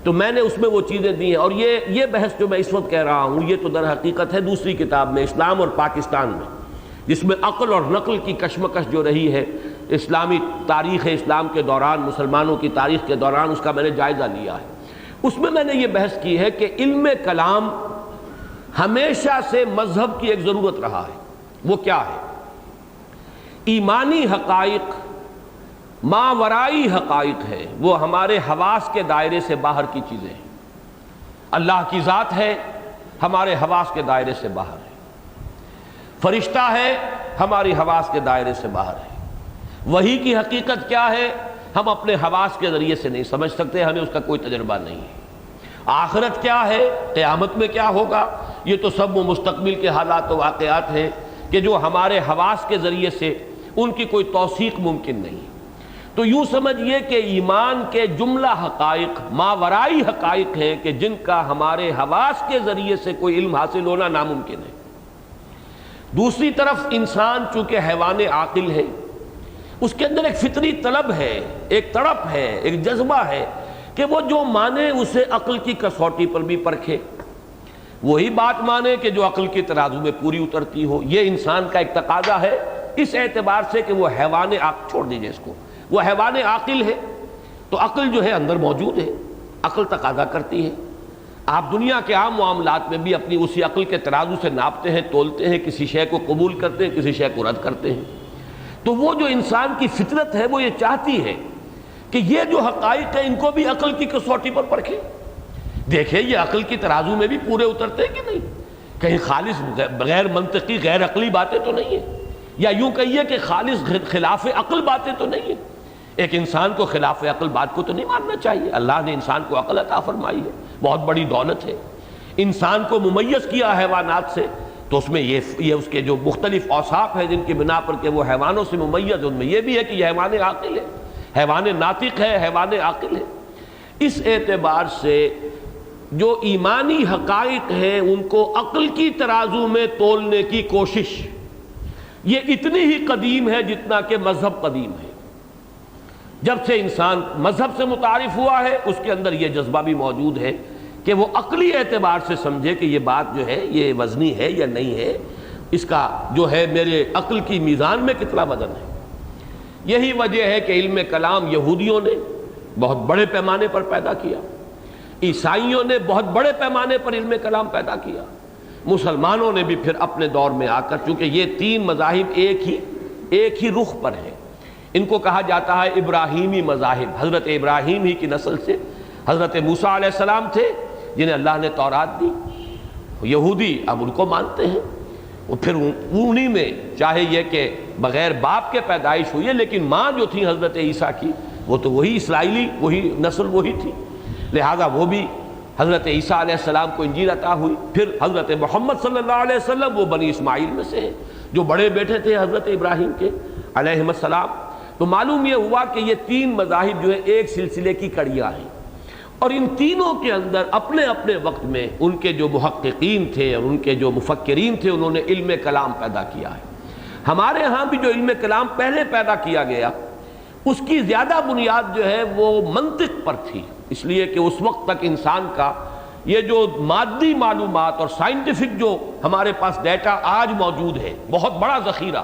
تو میں نے اس میں وہ چیزیں دی ہیں. اور یہ بحث جو میں اس وقت کہہ رہا ہوں یہ تو در حقیقت ہے دوسری کتاب میں، اسلام اور پاکستان میں، جس میں عقل اور نقل کی کشمکش جو رہی ہے اسلامی تاریخ اسلام کے دوران، مسلمانوں کی تاریخ کے دوران، اس کا میں نے جائزہ لیا ہے. اس میں میں نے یہ بحث کی ہے کہ علم کلام ہمیشہ سے مذہب کی ایک ضرورت رہا ہے. وہ کیا ہے؟ ایمانی حقائق ماورائی حقائق ہے، وہ ہمارے حواس کے دائرے سے باہر کی چیزیں ہیں. اللہ کی ذات ہے، ہمارے حواس کے دائرے سے باہر ہے. فرشتہ ہے، ہماری حواس کے دائرے سے باہر ہے. وحی کی حقیقت کیا ہے، ہم اپنے حواس کے ذریعے سے نہیں سمجھ سکتے، ہمیں اس کا کوئی تجربہ نہیں ہے. آخرت کیا ہے، قیامت میں کیا ہوگا، یہ تو سب وہ مستقبل کے حالات و واقعات ہیں کہ جو ہمارے حواس کے ذریعے سے ان کی کوئی توثیق ممکن نہیں. تو یوں سمجھیے کہ ایمان کے جملہ حقائق ماورائی حقائق ہیں کہ جن کا ہمارے حواس کے ذریعے سے کوئی علم حاصل ہونا ناممکن ہے. دوسری طرف انسان چونکہ حیوان عاقل ہے، اس کے اندر ایک فطری طلب ہے، ایک تڑپ ہے، ایک جذبہ ہے کہ وہ جو مانے اسے عقل کی کسوٹی پر بھی پرکھے، وہی بات مانے کہ جو عقل کی ترازو میں پوری اترتی ہو. یہ انسان کا ایک تقاضا ہے اس اعتبار سے کہ وہ حیوان عاقل، چھوڑ دیجئے اس کو، وہ حیوان عاقل ہے تو عقل جو ہے اندر موجود ہے، عقل تقاضا کرتی ہے. آپ دنیا کے عام معاملات میں بھی اپنی اسی عقل کے ترازو سے ناپتے ہیں، تولتے ہیں، کسی شے کو قبول کرتے ہیں، کسی شے کو رد کرتے ہیں. تو وہ جو انسان کی فطرت ہے وہ یہ چاہتی ہے کہ یہ جو حقائق ہیں ان کو بھی عقل کی کسوٹی پر پرکھیں، دیکھیں یہ عقل کی ترازو میں بھی پورے اترتے ہیں کہ نہیں، کہیں خالص غیر منطقی غیر عقلی باتیں تو نہیں ہیں، یا یوں کہیے کہ خالص خلاف عقل باتیں تو نہیں ہیں. ایک انسان کو خلاف عقل بات کو تو نہیں ماننا چاہیے. اللہ نے انسان کو عقل عطا فرمائی ہے، بہت بڑی دولت ہے. انسان کو ممیز کیا حیوانات سے، تو اس میں یہ اس کے جو مختلف اوصاف ہیں جن کی بنا پر کہ وہ حیوانوں سے ممیز ہے، ان میں یہ بھی ہے کہ یہ حیوان عاقل ہے، حیوان ناطق ہے، حیوان عاقل ہے. اس اعتبار سے جو ایمانی حقائق ہیں ان کو عقل کی ترازو میں تولنے کی کوشش یہ اتنی ہی قدیم ہے جتنا کہ مذہب قدیم ہے. جب سے انسان مذہب سے متعارف ہوا ہے اس کے اندر یہ جذبہ بھی موجود ہے کہ وہ عقلی اعتبار سے سمجھے کہ یہ بات جو ہے یہ وزنی ہے یا نہیں ہے، اس کا جو ہے میرے عقل کی میزان میں کتنا وزن ہے. یہی وجہ ہے کہ علم کلام یہودیوں نے بہت بڑے پیمانے پر پیدا کیا، عیسائیوں نے بہت بڑے پیمانے پر علم کلام پیدا کیا، مسلمانوں نے بھی پھر اپنے دور میں آ کر، چونکہ یہ تین مذاہب ایک ہی رخ پر ہیں، ان کو کہا جاتا ہے ابراہیمی مذاہب. حضرت ابراہیم ہی کی نسل سے حضرت موسیٰ علیہ السلام تھے جنہیں اللہ نے تورات دی. یہودی اب ان کو مانتے ہیں، وہ پھر انہی میں چاہے یہ کہ بغیر باپ کے پیدائش ہوئی ہے لیکن ماں جو تھی حضرت عیسیٰ کی وہ تو وہی اسرائیلی، وہی نسل وہی تھی، لہذا وہ بھی حضرت عیسیٰ علیہ السلام کو انجیل عطا ہوئی. پھر حضرت محمد صلی اللہ علیہ وسلم وہ بنی اسماعیل میں سے ہیں جو بڑے بیٹے تھے حضرت ابراہیم کے علیہ السلام. تو معلوم یہ ہوا کہ یہ تین مذاہب جو ہیں ایک سلسلے کی کڑیاں ہیں، اور ان تینوں کے اندر اپنے اپنے وقت میں ان کے جو محققین تھے اور ان کے جو مفکرین تھے انہوں نے علم کلام پیدا کیا ہے. ہمارے ہاں بھی جو علم کلام پہلے پیدا کیا گیا اس کی زیادہ بنیاد جو ہے وہ منطق پر تھی، اس لیے کہ اس وقت تک انسان کا یہ جو مادی معلومات اور سائنٹیفک جو ہمارے پاس ڈیٹا آج موجود ہے، بہت بڑا ذخیرہ،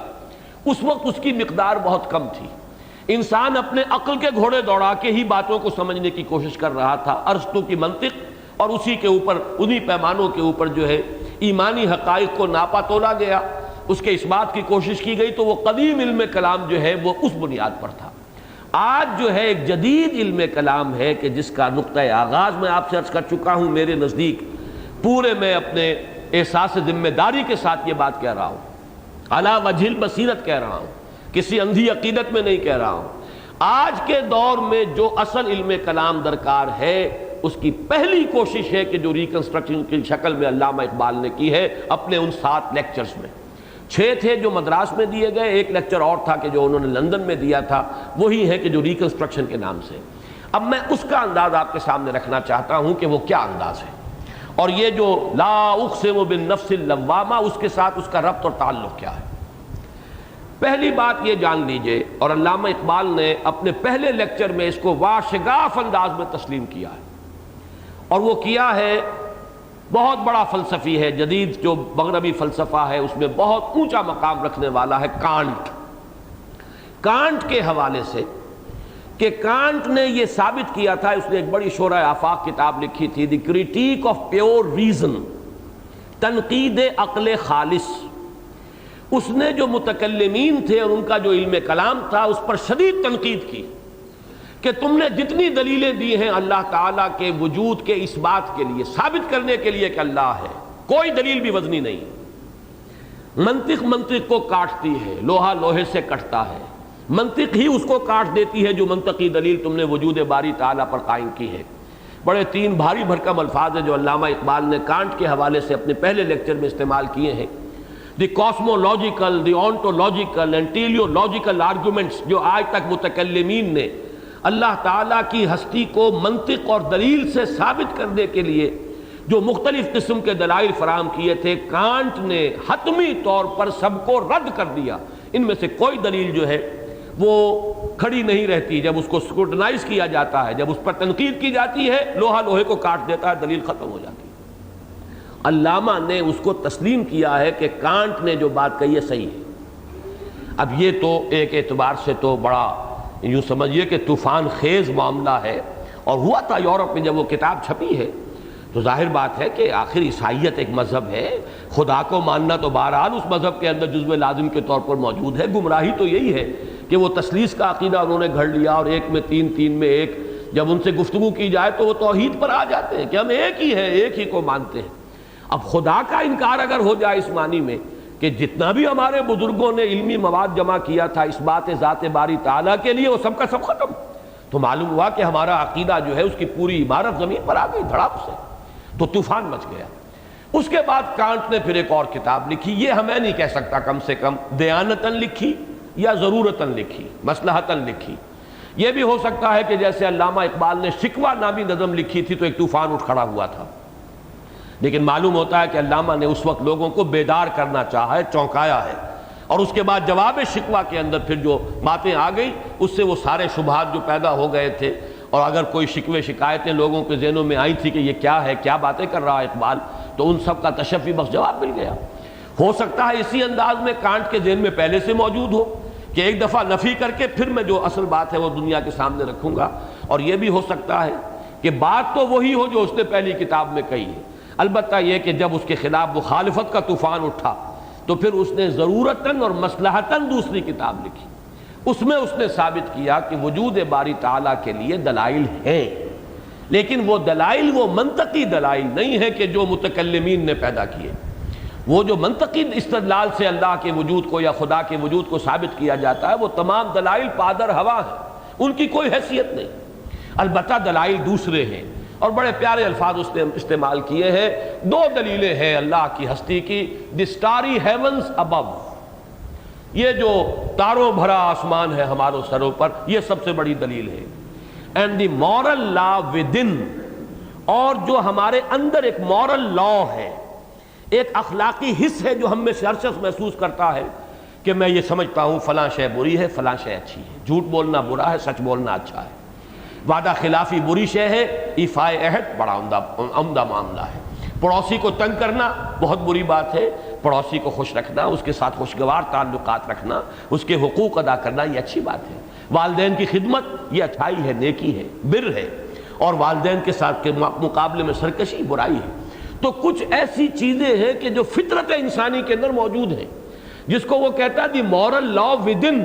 اس وقت اس کی مقدار بہت کم تھی۔ انسان اپنے عقل کے گھوڑے دوڑا کے ہی باتوں کو سمجھنے کی کوشش کر رہا تھا، ارسطو کی منطق، اور اسی کے اوپر انہی پیمانوں کے اوپر جو ہے ایمانی حقائق کو ناپا تولا گیا، اس کے اثبات کی کوشش کی گئی، تو وہ قدیم علم کلام جو ہے وہ اس بنیاد پر تھا۔ آج جو ہے ایک جدید علم کلام ہے کہ جس کا نقطہ آغاز میں آپ سے عرض کر چکا ہوں، میرے نزدیک پورے میں اپنے احساس ذمہ داری کے ساتھ یہ بات کہہ رہا ہوں، علی وجہ البصیرت کہہ رہا ہوں، کسی اندھی عقیدت میں نہیں کہہ رہا ہوں۔ آج کے دور میں جو اصل علم کلام درکار ہے، اس کی پہلی کوشش ہے کہ جو ریکنسٹرکشن کی شکل میں علامہ اقبال نے کی ہے اپنے ان 7 لیکچرز میں، 6 تھے جو مدراس میں دیے گئے، ایک لیکچر اور تھا کہ جو انہوں نے لندن میں دیا تھا، وہی ہے کہ جو ریکنسٹرکشن کے نام سے۔ اب میں اس کا انداز آپ کے سامنے رکھنا چاہتا ہوں کہ وہ کیا انداز ہے، اور یہ جو لا اقسم بالنفس اللوامہ، اس کے ساتھ اس کا ربط اور تعلق کیا ہے۔ پہلی بات یہ جان لیجئے، اور علامہ اقبال نے اپنے پہلے لیکچر میں اس کو واشگاف انداز میں تسلیم کیا ہے، اور وہ کیا ہے، بہت بڑا فلسفی ہے، جدید جو مغربی فلسفہ ہے اس میں بہت اونچا مقام رکھنے والا ہے کانٹ کے حوالے سے، کہ کانٹ نے یہ ثابت کیا تھا، اس نے ایک بڑی شورۂ آفاق کتاب لکھی تھی، دی کریٹیک آف پیور ریزن، تنقید عقل خالص۔ اس نے جو متکلمین تھے اور ان کا جو علم کلام تھا اس پر شدید تنقید کی کہ تم نے جتنی دلیلیں دی ہیں اللہ تعالیٰ کے وجود کے اس بات کے لیے، ثابت کرنے کے لیے کہ اللہ ہے، کوئی دلیل بھی وزنی نہیں۔ منطق کو کاٹتی ہے، لوہا لوہے سے کٹتا ہے، منطق ہی اس کو کاٹ دیتی ہے جو منطقی دلیل تم نے وجود باری تعالیٰ پر قائم کی ہے۔ بڑے 3 بھاری بھرکم الفاظ ہیں جو علامہ اقبال نے کانٹ کے حوالے سے اپنے پہلے لیکچر میں استعمال کیے ہیں۔ The cosmological, the ontological and teleological arguments, جو آج تک متکلمین نے اللہ تعالیٰ کی ہستی کو منطق اور دلیل سے ثابت کرنے کے لیے جو مختلف قسم کے دلائل فراہم کیے تھے، کانٹ نے حتمی طور پر سب کو رد کر دیا۔ ان میں سے کوئی دلیل جو ہے وہ کھڑی نہیں رہتی، جب اس کو اسکروٹنائز کیا جاتا ہے، جب اس پر تنقید کی جاتی ہے، لوہا لوہے کو کاٹ دیتا ہے، دلیل ختم ہو جاتی ہے۔ علامہ نے اس کو تسلیم کیا ہے کہ کانٹ نے جو بات کہی ہے صحیح ہے۔ اب یہ تو ایک اعتبار سے تو بڑا یوں سمجھیے کہ طوفان خیز معاملہ ہے، اور ہوا تھا یورپ میں جب وہ کتاب چھپی ہے، تو ظاہر بات ہے کہ آخر عیسائیت ایک مذہب ہے، خدا کو ماننا تو بہرحال اس مذہب کے اندر جزو لازم کے طور پر موجود ہے۔ گمراہی تو یہی ہے کہ وہ تثلیث کا عقیدہ انہوں نے گھڑ لیا، اور 1 میں 3، 3 میں 1، جب ان سے گفتگو کی جائے تو وہ توحید پر آ جاتے ہیں کہ ہم ایک ہی ہیں، ایک ہی کو مانتے ہیں۔ اب خدا کا انکار اگر ہو جائے اس معنی میں کہ جتنا بھی ہمارے بزرگوں نے علمی مواد جمع کیا تھا اس بات ذات باری تعالیٰ کے لیے، وہ سب کا سب ختم، تو معلوم ہوا کہ ہمارا عقیدہ جو ہے اس کی پوری عمارت زمین پر آ گئی دھڑام سے، تو طوفان مچ گیا۔ اس کے بعد کانٹ نے پھر ایک اور کتاب لکھی، یہ ہمیں نہیں کہہ سکتا کم سے کم دیانتاً لکھی یا ضرورتاً لکھی، مصلحتاً لکھی۔ یہ بھی ہو سکتا ہے کہ جیسے علامہ اقبال نے شکوہ نامی نظم لکھی تھی تو ایک طوفان اٹھ کھڑا ہوا تھا، لیکن معلوم ہوتا ہے کہ علامہ نے اس وقت لوگوں کو بیدار کرنا چاہا ہے، چونکایا ہے، اور اس کے بعد جواب شکوہ کے اندر پھر جو باتیں آ گئی اس سے وہ سارے شبہات جو پیدا ہو گئے تھے، اور اگر کوئی شکوے شکایتیں لوگوں کے ذہنوں میں آئی تھی کہ یہ کیا ہے، کیا باتیں کر رہا ہے اقبال، تو ان سب کا تشفی بخش جواب مل گیا۔ ہو سکتا ہے اسی انداز میں کانٹ کے ذہن میں پہلے سے موجود ہو کہ ایک دفعہ نفی کر کے پھر میں جو اصل بات ہے وہ دنیا کے سامنے رکھوں گا، اور یہ بھی ہو سکتا ہے کہ بات تو وہی ہو جو اس نے پہلی کتاب میں کہی ہے، البتہ یہ کہ جب اس کے خلاف مخالفت کا طوفان اٹھا تو پھر اس نے ضرورتاً اور مصلحتاً دوسری کتاب لکھی۔ اس میں اس نے ثابت کیا کہ وجود باری تعالیٰ کے لیے دلائل ہیں، لیکن وہ دلائل وہ منطقی دلائل نہیں ہے کہ جو متکلمین نے پیدا کیے۔ وہ جو منطقی استدلال سے اللہ کے وجود کو یا خدا کے وجود کو ثابت کیا جاتا ہے، وہ تمام دلائل پادر ہوا ہیں، ان کی کوئی حیثیت نہیں۔ البتہ دلائل دوسرے ہیں، اور بڑے پیارے الفاظ اس نے استعمال کیے ہیں۔ 2 دلیلیں ہیں اللہ کی ہستی کی، دی اسٹاری ہیونز ابو، یہ جو تاروں بھرا آسمان ہے ہماروں سروں پر، یہ سب سے بڑی دلیل ہے۔ اینڈ دی مورل لا ودن، اور جو ہمارے اندر ایک مورل لا ہے، ایک اخلاقی حص ہے جو ہم میں سے ہر شخص محسوس کرتا ہے کہ میں یہ سمجھتا ہوں فلاں شے بری ہے فلاں شے اچھی ہے، جھوٹ بولنا برا ہے سچ بولنا اچھا ہے، وعدہ خلافی بری شے ہے، ایفائے عہد بڑا عمدہ معاملہ ہے، پڑوسی کو تنگ کرنا بہت بری بات ہے، پڑوسی کو خوش رکھنا، اس کے ساتھ خوشگوار تعلقات رکھنا، اس کے حقوق ادا کرنا یہ اچھی بات ہے، والدین کی خدمت یہ اچھائی ہے، نیکی ہے، بر ہے، اور والدین کے ساتھ کے مقابلے میں سرکشی برائی ہے۔ تو کچھ ایسی چیزیں ہیں کہ جو فطرت انسانی کے اندر موجود ہیں، جس کو وہ کہتا ہے دی مورل لا ودن،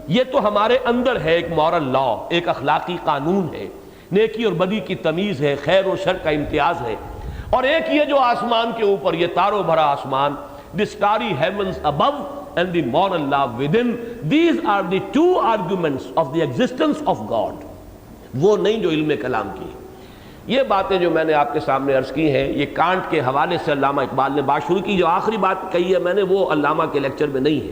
یہ تو ہمارے اندر ہے، ایک مورل لا، ایک اخلاقی قانون ہے، نیکی اور بدی کی تمیز ہے، خیر و شر کا امتیاز ہے، اور ایک یہ جو آسمان کے اوپر یہ تاروں بھرا آسمان، the starry heavens above and the moral law within, these are the two arguments of the existence of God، وہ نہیں جو علم کلام کی۔ یہ باتیں جو میں نے آپ کے سامنے عرض کی ہیں، یہ کانٹ کے حوالے سے علامہ اقبال نے بات شروع کی، جو آخری بات کہی ہے میں نے وہ علامہ کے لیکچر میں نہیں ہے،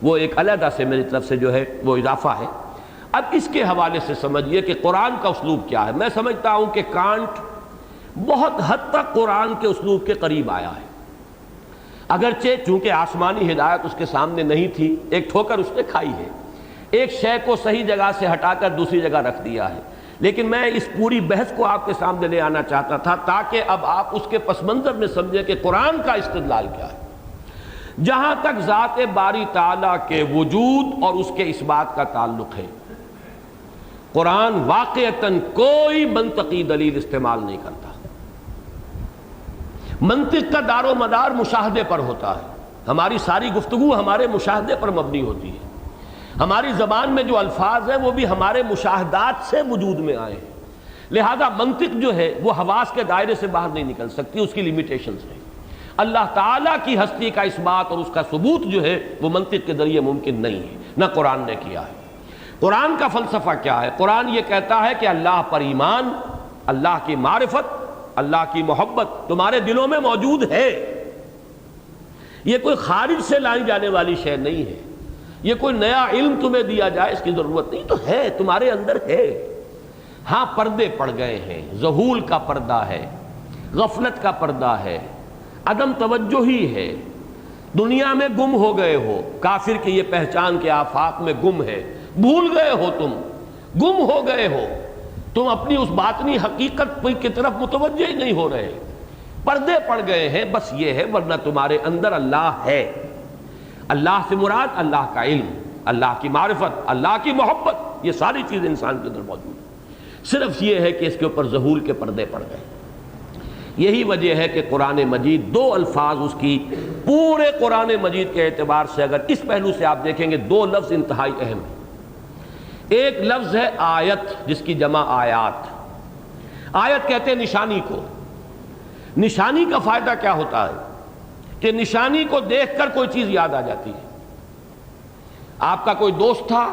وہ ایک علیحدہ سے میری طرف سے جو ہے وہ اضافہ ہے۔ اب اس کے حوالے سے سمجھیے کہ قرآن کا اسلوب کیا ہے۔ میں سمجھتا ہوں کہ کانٹ بہت حد تک قرآن کے اسلوب کے قریب آیا ہے، اگرچہ چونکہ آسمانی ہدایت اس کے سامنے نہیں تھی، ایک ٹھوکر اس نے کھائی ہے، ایک شے کو صحیح جگہ سے ہٹا کر دوسری جگہ رکھ دیا ہے، لیکن میں اس پوری بحث کو آپ کے سامنے لے آنا چاہتا تھا تاکہ اب آپ اس کے پس منظر میں سمجھیں کہ قرآن کا استدلال کیا ہے۔ جہاں تک ذات باری تعالیٰ کے وجود اور اس کے اس بات کا تعلق ہے، قرآن واقعتاً کوئی منطقی دلیل استعمال نہیں کرتا۔ منطق کا دار و مدار مشاہدے پر ہوتا ہے، ہماری ساری گفتگو ہمارے مشاہدے پر مبنی ہوتی ہے، ہماری زبان میں جو الفاظ ہیں وہ بھی ہمارے مشاہدات سے وجود میں آئے ہیں، لہذا منطق جو ہے وہ حواس کے دائرے سے باہر نہیں نکل سکتی، اس کی لیمیٹیشنز ہیں۔ اللہ تعالیٰ کی ہستی کا اس بات اور اس کا ثبوت جو ہے وہ منطق کے ذریعے ممکن نہیں ہے، نہ قرآن نے کیا ہے۔ قرآن کا فلسفہ کیا ہے؟ قرآن یہ کہتا ہے کہ اللہ پر ایمان، اللہ کی معرفت، اللہ کی محبت تمہارے دلوں میں موجود ہے، یہ کوئی خارج سے لائی جانے والی شے نہیں ہے، یہ کوئی نیا علم تمہیں دیا جائے اس کی ضرورت نہیں، تو ہے، تمہارے اندر ہے۔ ہاں پردے پڑ گئے ہیں، ذہول کا پردہ ہے، غفلت کا پردہ ہے، عدم توجہی ہے، دنیا میں گم ہو گئے ہو، کافر کی یہ پہچان کے آفاق میں گم ہے، بھول گئے ہو، تم گم ہو گئے ہو، تم اپنی اس باطنی حقیقت کی طرف متوجہ ہی نہیں ہو رہے، پردے پڑ گئے ہیں، بس یہ ہے، ورنہ تمہارے اندر اللہ ہے۔ اللہ سے مراد اللہ کا علم، اللہ کی معرفت، اللہ کی محبت، یہ ساری چیزیں انسان کے اندر موجود ہیں، صرف یہ ہے کہ اس کے اوپر ظہور کے پردے پڑ گئے۔ یہی وجہ ہے کہ قرآن مجید دو الفاظ اس کی پورے قرآن مجید کے اعتبار سے اگر اس پہلو سے آپ دیکھیں گے، دو لفظ انتہائی اہم ہیں۔ ایک لفظ ہے آیت، جس کی جمع آیات۔ آیت کہتے ہیں نشانی کو۔ نشانی کا فائدہ کیا ہوتا ہے کہ نشانی کو دیکھ کر کوئی چیز یاد آ جاتی ہے۔ آپ کا کوئی دوست تھا،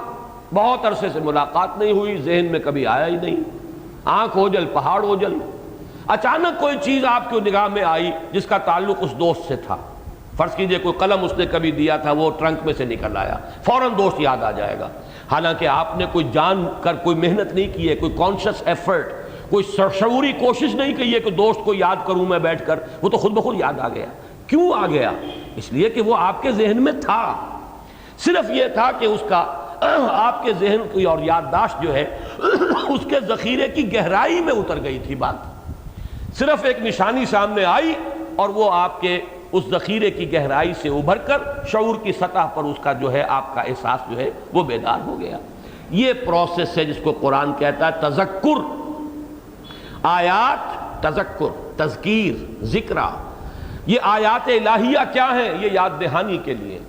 بہت عرصے سے ملاقات نہیں ہوئی، ذہن میں کبھی آیا ہی نہیں، آنکھ اوجل پہاڑ اوجل، اچانک کوئی چیز آپ کی نگاہ میں آئی جس کا تعلق اس دوست سے تھا۔ فرض کیجئے کوئی قلم اس نے کبھی دیا تھا، وہ ٹرنک میں سے نکل آیا، فوراً دوست یاد آ جائے گا، حالانکہ آپ نے کوئی جان کر کوئی محنت نہیں کی ہے، کوئی کانشس ایفرٹ، کوئی شعوری کوشش نہیں کی ہے کہ دوست کو یاد کروں میں بیٹھ کر، وہ تو خود بخود یاد آ گیا۔ کیوں آ گیا؟ اس لیے کہ وہ آپ کے ذہن میں تھا، صرف یہ تھا کہ اس کا آپ کے ذہن کی اور یادداشت جو ہے اس کے ذخیرے کی گہرائی میں اتر گئی تھی بات، صرف ایک نشانی سامنے آئی اور وہ آپ کے اس ذخیرے کی گہرائی سے ابھر کر شعور کی سطح پر اس کا جو ہے آپ کا احساس جو ہے وہ بیدار ہو گیا۔ یہ پروسیس ہے جس کو قرآن کہتا ہے تذکر۔ آیات تذکر، تذکیر، ذکرہ۔ یہ آیات الہیہ کیا ہیں؟ یہ یاد دہانی کے لیے،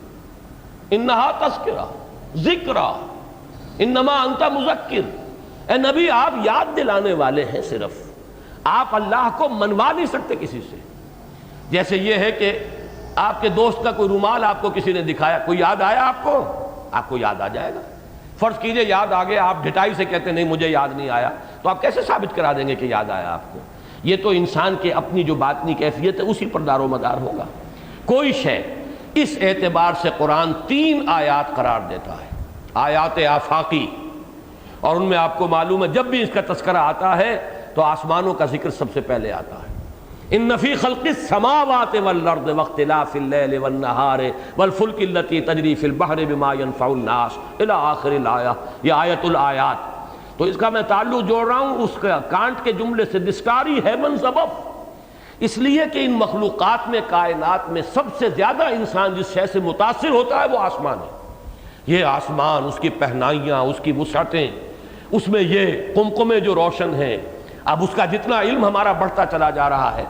انہا تذکرہ، ذکرہ، انما انت مذکر۔ اے نبی آپ یاد دلانے والے ہیں، صرف آپ اللہ کو منوا نہیں سکتے کسی سے۔ جیسے یہ ہے کہ آپ کے دوست کا کوئی رومال آپ کو کسی نے دکھایا، کوئی یاد آیا آپ کو یاد آ جائے گا۔ فرض کیجئے یاد آ گیا، آپ ڈھٹائی سے کہتے نہیں مجھے یاد نہیں آیا، تو آپ کیسے ثابت کرا دیں گے کہ یاد آیا آپ کو؟ یہ تو انسان کے اپنی جو باطنی کیفیت ہے اسی پر دار و مدار ہوگا۔ کوئی شے اس اعتبار سے قرآن 3 آیات قرار دیتا ہے، آیات آفاقی، اور ان میں آپ کو معلوم ہے جب بھی اس کا تذکرہ آتا ہے تو آسمانوں کا ذکر سب سے پہلے آتا ہے۔ ان فی خلق السماوات والارض واختلاف اللیل والنہار والفلک التی تجری فی البحر بما ينفع الناس الی آخر الآیہ، یہ آیت الآیات۔ تو اس کا میں تعلق جوڑ رہا ہوں اس کا کانٹ کے جملے سے، دی اسٹاری ہیونز ابو، اس لیے کہ ان مخلوقات میں، کائنات میں سب سے زیادہ انسان جس شے سے متاثر ہوتا ہے وہ آسمان ہے۔ یہ آسمان، اس کی پہنائیاں، اس کی وسعتیں، اس میں یہ قمقمے جو روشن ہیں، اب اس کا جتنا علم ہمارا بڑھتا چلا جا رہا ہے،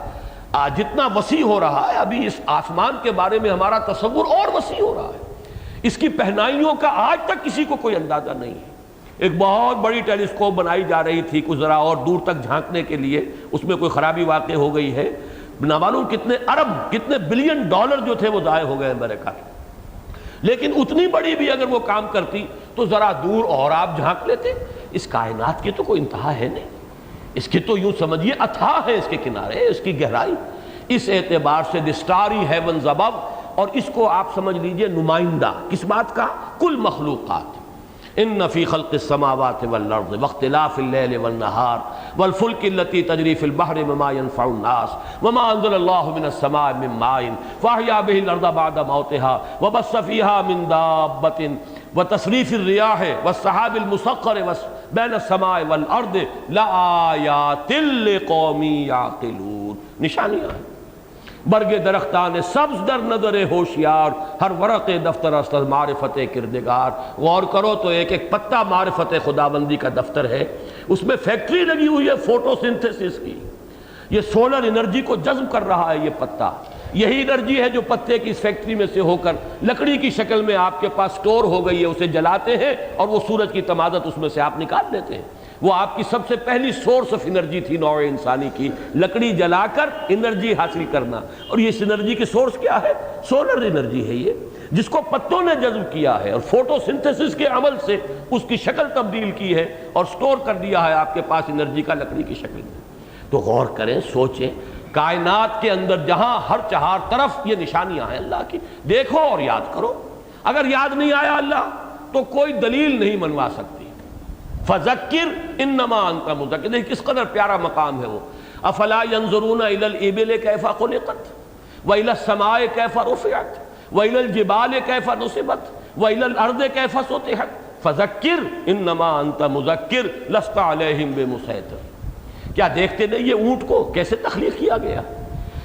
جتنا وسیع ہو رہا ہے، ابھی اس آسمان کے بارے میں ہمارا تصور اور وسیع ہو رہا ہے۔ اس کی پہنائیوں کا آج تک کسی کو کوئی اندازہ نہیں ہے۔ ایک بہت بڑی ٹیلیسکوپ بنائی جا رہی تھی کچھ ذرا اور دور تک جھانکنے کے لیے، اس میں کوئی خرابی واقع ہو گئی ہے، نہ معلوم کتنے ارب، کتنے بلین ڈالر جو تھے وہ ضائع ہو گئے میرے خیال۔ لیکن اتنی بڑی بھی اگر وہ کام کرتی تو ذرا دور اور آپ جھانک لیتے۔ اس کائنات کی تو کوئی انتہا ہے نہیں، اس کی تو یوں سمجھیے اتھاہ ہے اس کے کنارے، اس کی گہرائی۔ اس اعتبار سے دی اسٹاری ہیونز ابو، اور اس کو آپ سمجھ لیجئے نمائندہ کس بات کا؟ کل مخلوقات۔ ان فی خلق السماوات والارض واختلاف اللیل والنہار والفلک التی تجری فی البحر بما ينفع الناس وما انزل اللہ من السماء من ماء فاحیا به الارض بعد موتها وبث فیها من دابۃ وتصریف الریاح والسحاب المسخر بین السماء والارض لآیات لقوم یعقلون، نشانیاں ہیں۔ برگ درختان سبز در نظر ہوشیار، ہر ورق دفتر است از معرفت کردگار۔ غور کرو تو ایک ایک پتا معرفت خداوندی کا دفتر ہے، اس میں فیکٹری لگی ہوئی ہے فوٹو سنتھسس کی، یہ سولر انرجی کو جذب کر رہا ہے یہ پتا، یہی انرجی ہے جو پتے کی اس فیکٹری میں سے ہو کر لکڑی کی شکل میں آپ کے پاس سٹور ہو گئی ہے، اسے جلاتے ہیں اور وہ سورج کی تمادت اس میں سے آپ نکال لیتے ہیں۔ وہ آپ کی سب سے پہلی سورس آف انرجی تھی نوع انسانی کی، لکڑی جلا کر انرجی حاصل کرنا، اور یہ اس انرجی کی سورس کیا ہے؟ سولر انرجی ہے یہ، جس کو پتوں نے جذب کیا ہے اور فوٹو سنتھسس کے عمل سے اس کی شکل تبدیل کی ہے اور سٹور کر دیا ہے آپ کے پاس انرجی کا لکڑی کی شکل میں۔ تو غور کریں، سوچیں، کائنات کے اندر جہاں ہر چہار طرف یہ نشانیاں ہیں اللہ کی، دیکھو اور یاد کرو۔ اگر یاد نہیں آیا اللہ تو کوئی دلیل نہیں منوا سکتی۔ فذکر انما انت مذکر، دیکھ کس قدر پیارا مقام ہے وہ۔ افلا ينظرون الى الابل كيف خلقت والى السماء كيف رفعت والى الجبال كيف نصبت والى الارض كيف سطحت فذکر انما انت مذکر لست علیہم بمسیطر۔ کیا دیکھتے نہیں یہ اونٹ کو کیسے تخلیق کیا گیا؟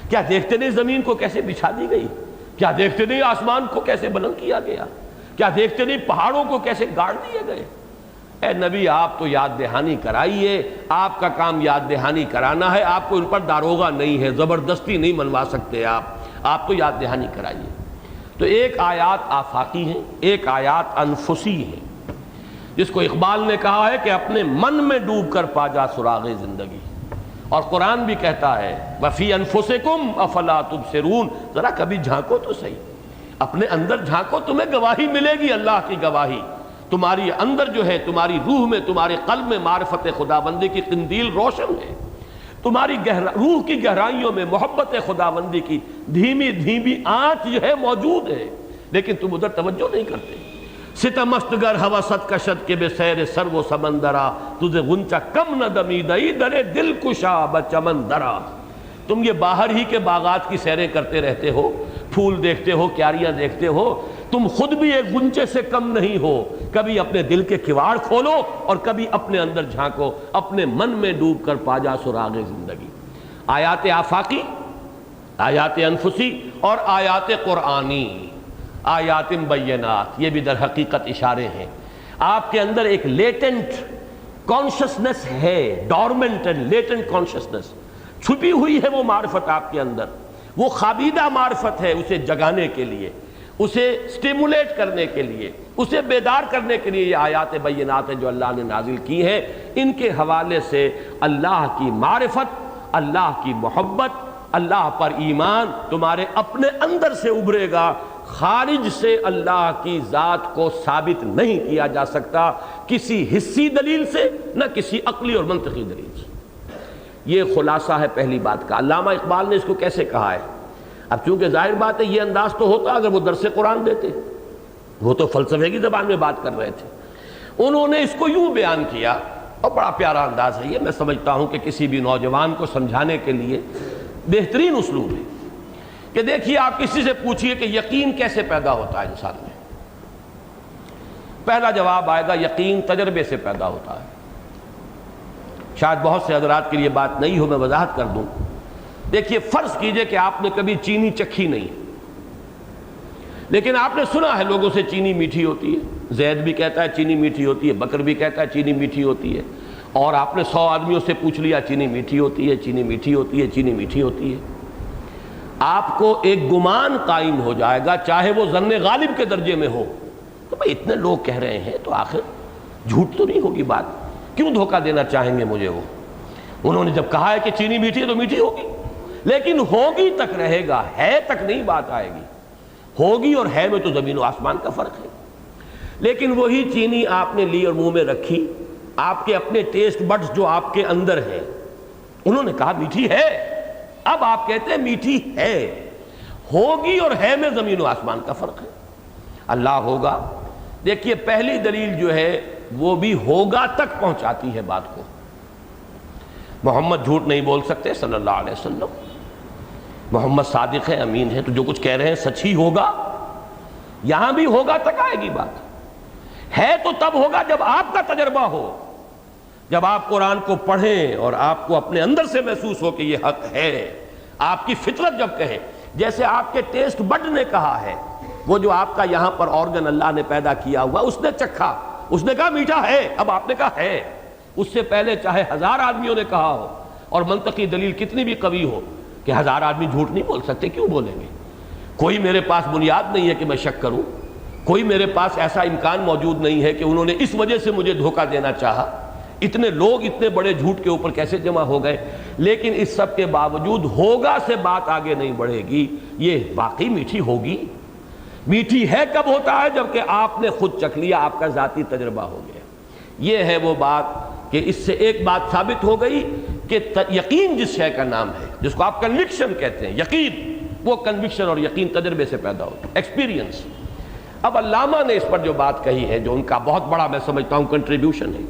کیا دیکھتے نہیں زمین کو کیسے بچھا دی گئی؟ کیا دیکھتے نہیں آسمان کو کیسے بلند کیا گیا؟ کیا دیکھتے نہیں پہاڑوں کو کیسے گاڑ دیے گئے؟ اے نبی آپ تو یاد دہانی کرائیے، آپ کا کام یاد دہانی کرانا ہے، آپ کو ان پر داروغہ نہیں ہے، زبردستی نہیں منوا سکتے آپ تو یاد دہانی کرائیے۔ تو ایک آیات آفاقی ہیں، ایک آیات انفسی ہیں، جس کو اقبال نے کہا ہے کہ اپنے من میں ڈوب کر پا جا سراغ زندگی، اور قرآن بھی کہتا ہے وَفِي أَنفُسِكُمْ أَفَلَا تُبْصِرُونَ، ذرا کبھی جھانکو تو صحیح، اپنے اندر جھانکو، تمہیں گواہی ملے گی، اللہ کی گواہی تمہاری اندر جو ہے، تمہاری روح میں، تمہارے قلب میں معرفت خداوندی کی قندیل روشن ہے، تمہاری روح کی گہرائیوں میں محبت خداوندی کی دھیمی دھیمی آنچ جو ہے موجود ہے، لیکن تم ادھر توجہ نہیں کرتے۔ ستمست گر ہوست کشد کے بے سیر سر و سمندرا، تجھے غنچہ کم نہ دمیدئی درے دل کشا بچمن درا۔ تم یہ باہر ہی کے باغات کی سیریں کرتے رہتے ہو، پھول دیکھتے ہو، کیاریاں دیکھتے ہو، تم خود بھی ایک غنچے سے کم نہیں ہو۔ کبھی اپنے دل کے کواڑ کھولو اور کبھی اپنے اندر جھانکو، اپنے من میں ڈوب کر پا جا سراغ زندگی۔ آیات آفاقی، آیات انفسی اور آیات قرآنی، آیات بینات، یہ بھی در حقیقت اشارے ہیں۔ آپ کے اندر ایک لیٹنٹ کانشسنس ہے، ڈورمنٹ اینڈ لیٹنٹ کانشسنس، چھپی ہوئی ہے وہ معرفت آپ کے اندر، وہ خوابیدہ معرفت ہے، اسے جگانے کے لیے، اسے سٹیمولیٹ کرنے کے لیے، اسے بیدار کرنے کے لیے یہ آیات بینات ہیں جو اللہ نے نازل کی ہیں۔ ان کے حوالے سے اللہ کی معرفت، اللہ کی محبت، اللہ پر ایمان تمہارے اپنے اندر سے ابھرے گا، خارج سے اللہ کی ذات کو ثابت نہیں کیا جا سکتا کسی حسی دلیل سے، نہ کسی عقلی اور منطقی دلیل سے۔ یہ خلاصہ ہے پہلی بات کا۔ علامہ اقبال نے اس کو کیسے کہا ہے؟ اب چونکہ ظاہر بات ہے یہ انداز تو ہوتا اگر وہ درس قرآن دیتے، وہ تو فلسفے کی زبان میں بات کر رہے تھے، انہوں نے اس کو یوں بیان کیا، اور بڑا پیارا انداز ہے یہ، میں سمجھتا ہوں کہ کسی بھی نوجوان کو سمجھانے کے لیے بہترین اسلوب ہے کہ دیکھیے آپ کسی سے پوچھئے کہ یقین کیسے پیدا ہوتا ہے انسان میں، پہلا جواب آئے گا یقین تجربے سے پیدا ہوتا ہے۔ شاید بہت سے حضرات کے لیے بات نہیں ہو، میں وضاحت کر دوں۔ دیکھیے فرض کیجئے کہ آپ نے کبھی چینی چکھی نہیں، لیکن آپ نے سنا ہے لوگوں سے چینی میٹھی ہوتی ہے، زید بھی کہتا ہے چینی میٹھی ہوتی ہے، بکر بھی کہتا ہے چینی میٹھی ہوتی ہے، اور آپ نے 100 آدمیوں سے پوچھ لیا چینی میٹھی ہوتی ہے، چینی میٹھی ہوتی ہے، چینی میٹھی ہوتی ہے۔ آپ کو ایک گمان قائم ہو جائے گا، چاہے وہ ظن غالب کے درجے میں ہو، تو بھئی اتنے لوگ کہہ رہے ہیں تو آخر جھوٹ تو نہیں ہوگی بات، کیوں دھوکہ دینا چاہیں گے مجھے وہ؟ انہوں نے جب کہا ہے کہ چینی میٹھی ہے تو میٹھی ہوگی، لیکن ہوگی تک رہے گا، ہے تک نہیں بات آئے گی۔ ہوگی اور ہے میں تو زمین و آسمان کا فرق ہے۔ لیکن وہی چینی آپ نے لی اور منہ میں رکھی، آپ کے اپنے ٹیسٹ بڈز جو آپ کے اندر ہیں انہوں نے کہا میٹھی ہے، اب آپ کہتے ہیں میٹھی ہے۔ ہوگی اور ہے میں زمین و آسمان کا فرق ہے۔ اللہ ہوگا، دیکھیے پہلی دلیل جو ہے وہ بھی ہوگا تک پہنچاتی ہے بات کو۔ محمد جھوٹ نہیں بول سکتے صلی اللہ علیہ وسلم، محمد صادق ہے، امین ہے، تو جو کچھ کہہ رہے ہیں سچ ہی ہوگا۔ یہاں بھی ہوگا تک آئے گی بات، ہے تو تب ہوگا جب آپ کا تجربہ ہو، جب آپ قرآن کو پڑھیں اور آپ کو اپنے اندر سے محسوس ہو کہ یہ حق ہے، آپ کی فطرت جب کہے، جیسے آپ کے ٹیسٹ بڈ نے کہا ہے، وہ جو آپ کا یہاں پر آرگن اللہ نے پیدا کیا ہوا، اس نے چکھا، اس نے کہا میٹھا ہے، اب آپ نے کہا ہے۔ اس سے پہلے چاہے 1000 آدمیوں نے کہا ہو، اور منطقی دلیل کتنی بھی قوی ہو کہ 1000 آدمی جھوٹ نہیں بول سکتے، کیوں بولیں گے؟ کوئی میرے پاس بنیاد نہیں ہے کہ میں شک کروں، کوئی میرے پاس ایسا امکان موجود نہیں ہے کہ انہوں نے اس وجہ سے مجھے دھوکہ دینا چاہا۔ اتنے لوگ اتنے بڑے جھوٹ کے اوپر کیسے جمع ہو گئے؟ لیکن اس سب کے باوجود ہوگا سے بات آگے نہیں بڑھے گی، یہ واقعی میٹھی ہوگی۔ میٹھی ہے کب ہوتا ہے؟ جبکہ آپ نے خود چکھ لیا، آپ کا ذاتی تجربہ ہو گیا۔ یہ ہے وہ بات کہ اس سے ایک بات ثابت ہو گئی کہ یقین جس شے کا نام ہے، جس کو آپ کنوکشن کہتے ہیں، یقین، وہ کنوکشن اور یقین تجربے سے پیدا ہوتا ہے، ایکسپیرینس۔ اب علامہ نے اس پر جو بات کہی ہے، جو ان کا بہت بڑا میں سمجھتا ہوں کنٹریبیوشن ہے،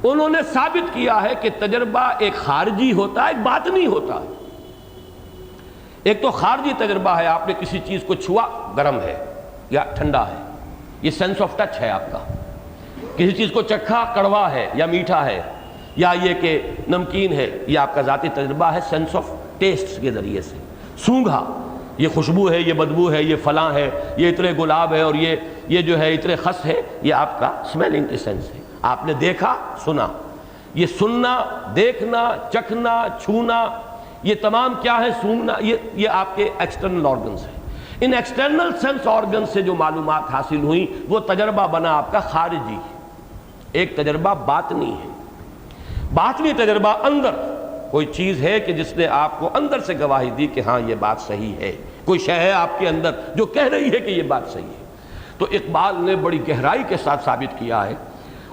انہوں نے ثابت کیا ہے کہ تجربہ ایک خارجی ہوتا ہے، ایک باطنی ہوتا ہے۔ ایک تو خارجی تجربہ ہے، آپ نے کسی چیز کو چھوا، گرم ہے یا ٹھنڈا ہے، یہ سینس آف ٹچ ہے آپ کا۔ کسی چیز کو چکھا، کڑوا ہے یا میٹھا ہے، یا یہ کہ نمکین ہے، یہ آپ کا ذاتی تجربہ ہے سینس آف ٹیسٹ کے ذریعے سے۔ سونگھا، یہ خوشبو ہے، یہ بدبو ہے، یہ فلاں ہے، یہ عطر گلاب ہے، اور یہ جو ہے عطر خس ہے، یہ آپ کا اسمیلنگ کی سینس ہے۔ آپ نے دیکھا، سنا، یہ سننا، دیکھنا، چکھنا، چھونا، یہ تمام کیا ہے؟ سونگنا، یہ آپ کے ایکسٹرنل آرگنز ہیں۔ ان ایکسٹرنل سینس آرگن سے جو معلومات حاصل ہوئیں وہ تجربہ بنا آپ کا خارجی۔ ایک تجربہ باطنی ہے۔ باطنی تجربہ اندر کوئی چیز ہے کہ جس نے آپ کو اندر سے گواہی دی کہ ہاں یہ بات صحیح ہے، کوئی شے ہے آپ کے اندر جو کہہ رہی ہے کہ یہ بات صحیح ہے۔ تو اقبال نے بڑی گہرائی کے ساتھ ثابت کیا ہے،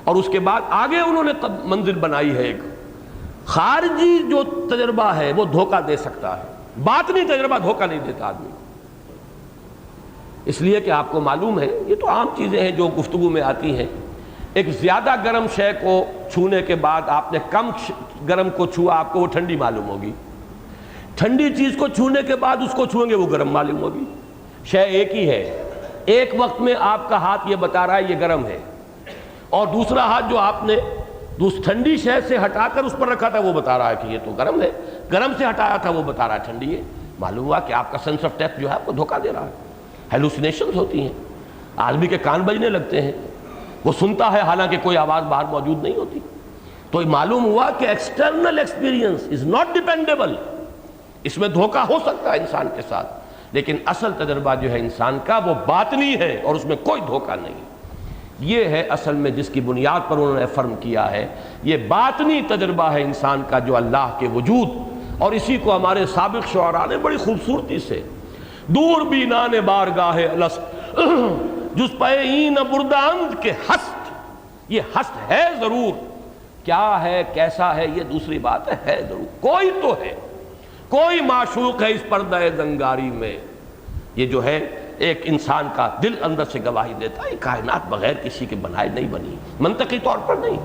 اور اس کے بعد آگے انہوں نے منزل بنائی ہے۔ ایک خارجی جو تجربہ ہے وہ دھوکہ دے سکتا ہے، باطنی تجربہ دھوکہ نہیں دیتا آدمی، اس لیے کہ آپ کو معلوم ہے، یہ تو عام چیزیں ہیں جو گفتگو میں آتی ہیں۔ ایک زیادہ گرم شے کو چھونے کے بعد آپ نے کم گرم کو چھوا، آپ کو وہ ٹھنڈی معلوم ہوگی۔ ٹھنڈی چیز کو چھونے کے بعد اس کو چھوئیں گے وہ گرم معلوم ہوگی۔ شے ایک ہی ہے، ایک وقت میں آپ کا ہاتھ یہ بتا رہا ہے یہ گرم ہے، اور دوسرا ہاتھ جو آپ نے ٹھنڈی شے سے ہٹا کر اس پر رکھا تھا وہ بتا رہا ہے کہ یہ تو گرم ہے، گرم سے ہٹایا تھا وہ بتا رہا ہے ٹھنڈی ہے۔ معلوم ہوا کہ آپ کا سینس آف ٹیسٹ جو ہے وہ دھوکہ دے رہا ہے۔ ہیلوسینیشنز ہوتی ہیں، آدمی کے کان بجنے لگتے ہیں، وہ سنتا ہے حالانکہ کوئی آواز باہر موجود نہیں ہوتی۔ تو معلوم ہوا کہ external experience is not dependable, اس میں دھوکہ ہو سکتا ہے انسان کے ساتھ، لیکن اصل تجربہ جو ہے انسان کا وہ باطنی ہے اور اس میں کوئی دھوکہ نہیں۔ یہ ہے اصل میں جس کی بنیاد پر انہوں نے فرم کیا ہے، یہ باطنی تجربہ ہے انسان کا جو اللہ کے وجود، اور اسی کو ہمارے سابق شعراء نے بڑی خوبصورتی سے دور بینان بارگاہ الست جس پہ برداند کے ہست، یہ ہست ہے ضرور، کیا ہے کیسا ہے یہ دوسری بات ہے ضرور، کوئی تو ہے، کوئی معشوق ہے اس پردہ زنگاری میں۔ یہ جو ہے ایک انسان کا دل اندر سے گواہی دیتا ہے، یہ کائنات بغیر کسی کے بنائے نہیں بنی، منطقی طور پر نہیں،